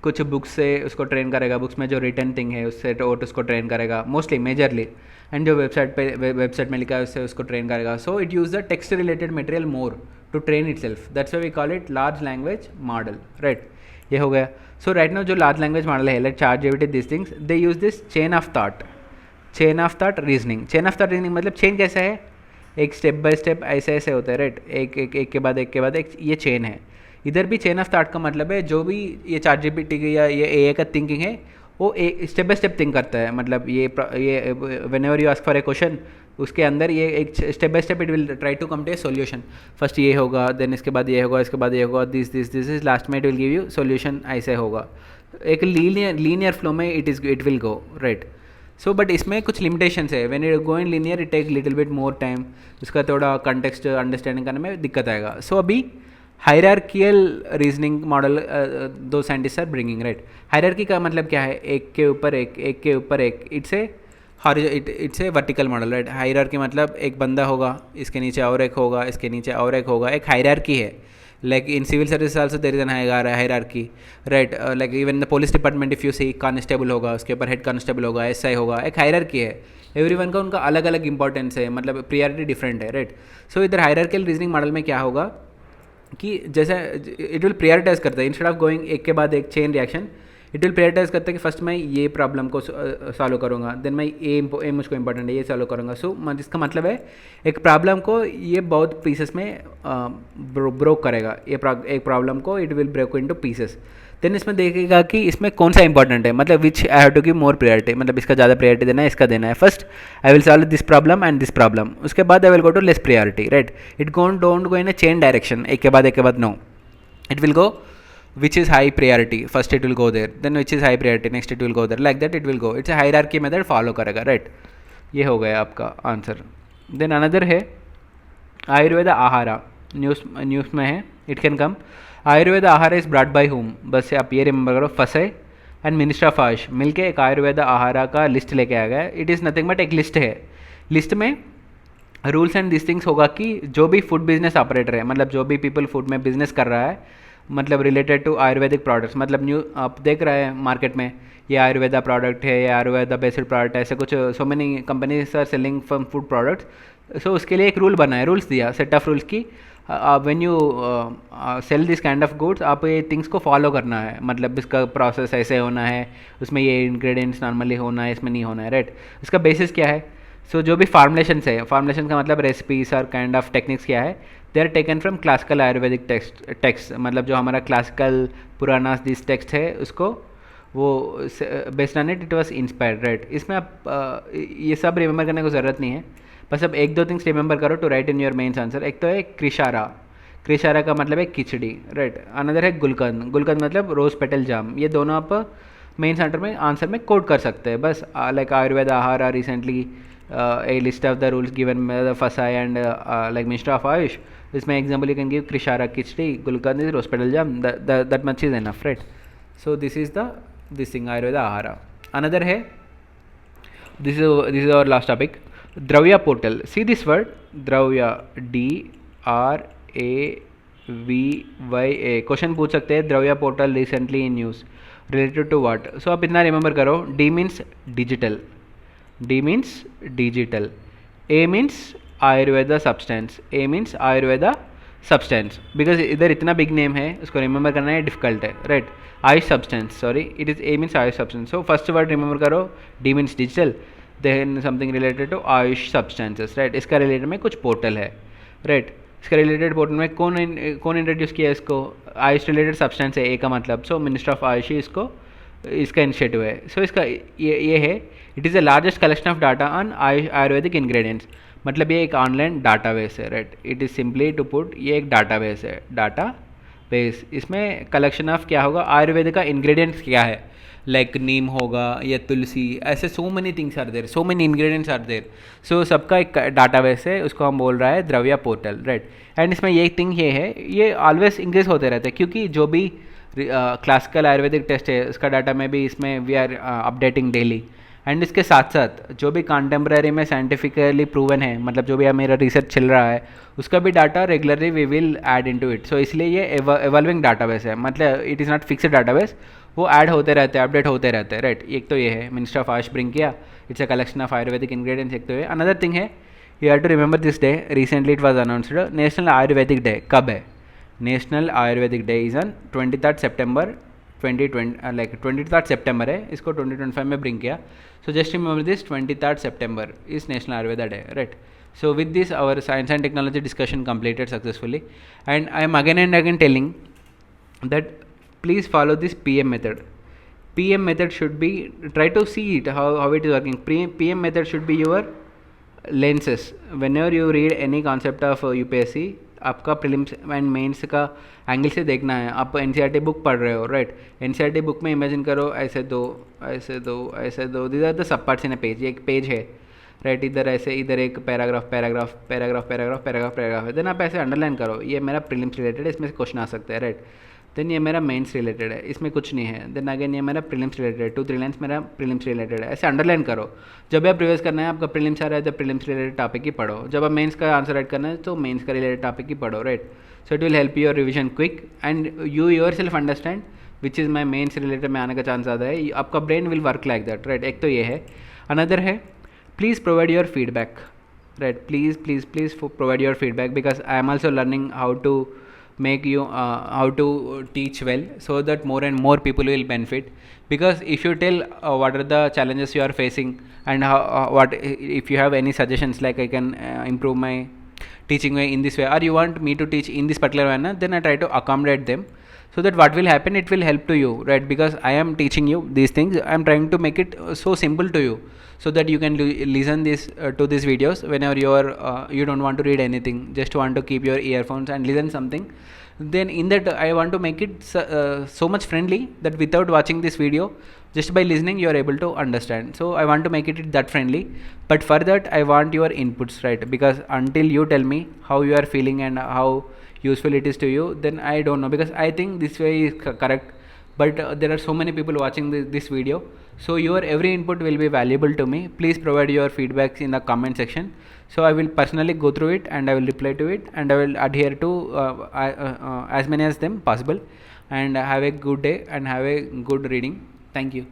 कुछ बुक्स से उसको ट्रेन करेगा, बुक्स में जो रिटर्न थिंग है उससे उसको ट्रेन करेगा मोस्टली मेजरली, एंड जो वेबसाइट में लिखा है उससे उसको ट्रेन करेगा। So it use the text related material more to train itself, that's why we call it large language model, right. ये हो गया। सो राइट नाउ जो लार्ज लैंग्वेज मॉडल है like ChatGPT, this things they use this chain of thought reasoning. Chain of thought reasoning मतलब chain कैसा है? एक step by step ऐसे ऐसे होता है, राइट। एक के बाद एक ये चेन है। इधर भी चेन ऑफ थॉट का मतलब है जो भी ये ChatGPT की या ये AI का थिंकिंग है वो स्टेप बाय स्टेप थिंक करता है, मतलब ये whenever you ask for a question उसके अंदर ये एक step by step it will try to come to a solution. First ये होगा, देन इसके बाद ये होगा, इसके बाद ये होगा, दिस इज लास्ट में it will give you solution, ऐसे होगा। एक लीनियर फ्लो में it will go, right. So but इसमें कुछ लिमिटेशंस है, when you go in linear it take little bit more time, उसका थोड़ा कंटेक्स्ट अंडरस्टैंडिंग करने में दिक्कत आएगा। सो अभी हायरार्कियल रीजनिंग मॉडल दो scientist are bringing, right. Hierarchy का मतलब क्या है? एक के ऊपर एक, एक के ऊपर एक. It's a vertical model, right. Hierarchy मतलब एक बंदा होगा, इसके नीचे और एक होगा, इसके नीचे और एक होगा. एक हायरार्की है. Like in civil services also there is an hierarchy, right. Like even the police department if you see, constable होगा, उसके ऊपर हेड कांस्टेबल होगा, एसआई होगा. एक हायरार्की है. एवरीवन का उनका अलग अलग इंपॉर्टेंस है, मतलब प्रियरिटी डिफरेंट है, राइट. सो इधर हायरार्कियल रीजनिंग मॉडल में क्या होगा कि जैसे इट विल प्रायोरिटाइज करता है, इंस्टेड ऑफ गोइंग एक के बाद एक chain reaction, it will prioritize करता है कि फर्स्ट मैं ये प्रॉब्लम को सॉल्व करूँगा, देन मैं ए मुझको इंपॉर्टेंट है, ये सॉल्व करूँगा. सो इसका मतलब है एक प्रॉब्लम को ये बहुत पीसेस में ब्रोक करेगा. ये एक प्रॉब्लम को it will break into pieces. Then इसमें देखेगा कि इसमें कौन सा इंपॉर्टेंट है, मतलब which I have to give more priority, मतलब इसका ज़्यादा प्रायोरिटी देना है, इसका देना है. First I will solve this problem and this problem, उसके बाद I will go to less priority, right. It don't go in a chain direction, एक के बाद no. It will go which is high priority, first it will go there, then which is high priority, next it will go there, like that it will go. It's a hierarchy method follow करेगा, right. ये हो गया आपका answer. Then another है आयुर्वेदा आहारा, news में है, it can come. Ayurveda आहारा इज ब्रॉट बाय होम, बस आप ये रिमेंबर करो, फसे एंड मिनिस्टर ऑफ आयुष मिलके एक आयुर्वेदा आहारा का लिस्ट लेके आ गया. इट इज़ नथिंग बट एक लिस्ट है. लिस्ट में रूल्स एंड दिस थिंग्स होगा कि जो भी फूड बिजनेस ऑपरेटर है, मतलब जो भी पीपल फूड में बिजनेस कर रहा है, मतलब रिलेटेड टू आयुर्वेदिक प्रोडक्ट्स, मतलब न्यू आप देख रहे हैं मार्केट में ये आयुर्वेदा प्रोडक्ट है, ये आयुर्वेदा बेस्ड प्रोडक्ट है, ऐसे कुछ so many companies are selling from food products. So उसके लिए एक रूल बना है, रूल्स दिया, सेट ऑफ रूल्स की when you sell this kind of goods आप ये थिंग्स को फॉलो करना है, मतलब इसका प्रोसेस ऐसे होना है, उसमें ये इंग्रेडिएंट्स नॉर्मली होना है, इसमें नहीं होना है, राइट. इसका बेसिस क्या है? सो जो भी फार्मुलेशंस है, फार्मुलेशन का मतलब रेसिपीज और काइंड ऑफ टेक्निक्स क्या है, they are taken from classical Ayurvedic text, मतलब जो हमारा क्लासिकल पुराना दिस टेक्स्ट है उसको वो based on it was inspired, right. इसमें आप ये सब रिमेंबर करने को ज़रूरत नहीं है, बस अब एक दो थिंग्स रिमेंबर करो to write in your mains answer. एक तो है क्रिशारा, क्रिशारा का मतलब है खिचड़ी, राइट. अनदर है गुलकंद, गुलकंद मतलब रोज़ पेटल जाम. ये दोनों आप मेन्स आंसर में कोड कर सकते हैं, बस लाइक आयुर्वेदा आहार recently a list of the rules given by the Fasai and like Minister of Ayush. इसमें example you can give Krishara Khichdi, Gulkand is rose petal jam. That much is enough, right? So this is this thing Ayurveda Ahara. Another है, this is our last topic, Dravya portal. See this word Dravya, DRAVYA. Question पूछ सकते हैं Dravya portal recently in news related to what. So आप इतना remember करो, D means digital, D means digital, A means Ayurveda substance, A means Ayurveda substance, because इधर इतना big name है उसको रिमेंबर करना है डिफिकल्ट है, right. AYUSH substance, sorry, it is A means AYUSH substance. So first word remember करो, D means digital, then something related to AYUSH substances, right. इसका related में कुछ पोर्टल है, राइट. इसका रिलेटेड पोर्टल में कौन इंट्रोड्यूस किया इसको? आयुष रिलेटेड सब्सटेंस है, ए का मतलब, सो मिनिस्टर ऑफ आयुष ही इसका इनिशिएटिव है. सो इसका ये है, it is the largest collection of data on Ayurvedic ingredients, मतलब ये एक ऑनलाइन डाटाबेस है, right. It is simply to put, ये एक डाटाबेस है, डाटाबेस. इसमें कलेक्शन ऑफ क्या होगा, आयुर्वेद का इंग्रेडिएंट्स क्या है, लाइक नीम होगा या तुलसी, ऐसे so many things are there, so many ingredients are there. So सबका एक डाटाबेस है, उसको हम बोल रहा है द्रव्या पोर्टल, राइट. एंड इसमें ये थिंग ये है, ये ऑलवेज इंक्रीज होते रहते हैं, क्योंकि जो भी क्लासिकल आयुर्वेदिक टेस्ट है उसका डाटा में भी इसमें we are updating daily. And इसके साथ साथ जो भी कंटेम्प्रेरी में साइंटिफिकली प्रूवन है, मतलब जो भी मेरा रिसर्च चल रहा है उसका भी data regularly we will add into it. So इसलिए ये एवॉल्विंग डाटाबेस है, मतलब it is not fixed database, वो ऐड होते रहते हैं, अपडेट होते रहते हैं, राइट. एक तो ये है मिनिस्टर ऑफ आयुष ब्रिंग किया, it's a collection of ayurvedic ingredients. एक तो ये. अनदर थिंग है, you have to remember this day, recently it was announced, national ayurvedic day कब है? National ayurvedic day is on 23rd September 2020, like 23rd September है, इसको 2025 में ब्रिंग किया. So just remember this, 23rd September is national Ayurveda day, right. So with this our science and technology discussion completed successfully, and I am again and again telling that please follow this PM method. PM method should be, try to see it how it is working. PM method should be your lenses. Whenever you read any concept of UPSC, आपका prelims and mains का angle से देखना है. आप NCERT book पढ़ रहे हो, right. NCERT book में इमेजिन करो ऐसे दो ऐसे दो ऐसे दो, this are the sub parts in a page. ये एक पेज है, राइट, इधर ऐसे, इधर एक paragraph paragraph paragraph paragraph paragraph paragraph है, देन आप ऐसे अंडरलाइन करो, ये मेरा प्रीलिम्स रिलेटेड है, इसमें से क्वेश्चन आ सकते हैं, राइट। देन ये मेरा मेंस रिलेटेड है, इसमें कुछ नहीं है। देन अगेन ये मेरा प्रीलिम्स रिलेटेड है, 2-3 लाइन्स मेरा प्रीलिम्स रिलेटेड है, ऐसे अंडरलाइन करो। जब भी आप रिवाइज करना है, आपका प्रीलिम्स आ रहा है तो प्रीलिम्स रिलेटेड टॉपिक ही पढ़ो, जब आप मेंस का आंसर राइट करना है तो मेंस का रिलेटेड टॉपिक ही पढ़ो, right. So it will help your revision quick and you yourself understand which is my mains related में आने का चांस ज़्यादा है, आपका brain will work like that, right. एक तो ये है। अनदर है, please provide your feedback, right, please provide your feedback, because I am also learning how to make you how to teach well, so that more and more people will benefit. Because if you tell what are the challenges you are facing, and how what if you have any suggestions like I can improve my teaching way in this way, or you want me to teach in this particular manner, then I try to accommodate them, so that what will happen, it will help to you, right? Because I am teaching you these things, I am trying to make it so simple to you, so that you can listen this to these videos whenever you are you don't want to read anything, just want to keep your earphones and listen something. Then in that I want to make it so much friendly that without watching this video, just by listening you are able to understand. So I want to make it that friendly, but for that I want your inputs, right? Because until you tell me how you are feeling and how useful it is to you, then I don't know, because I think this way is correct, but there are so many people watching this video, so your every input will be valuable to me. Please provide your feedbacks in the comment section, so I will personally go through it and I will reply to it, and I will adhere to as many as them possible. And have a good day and have a good reading. Thank you.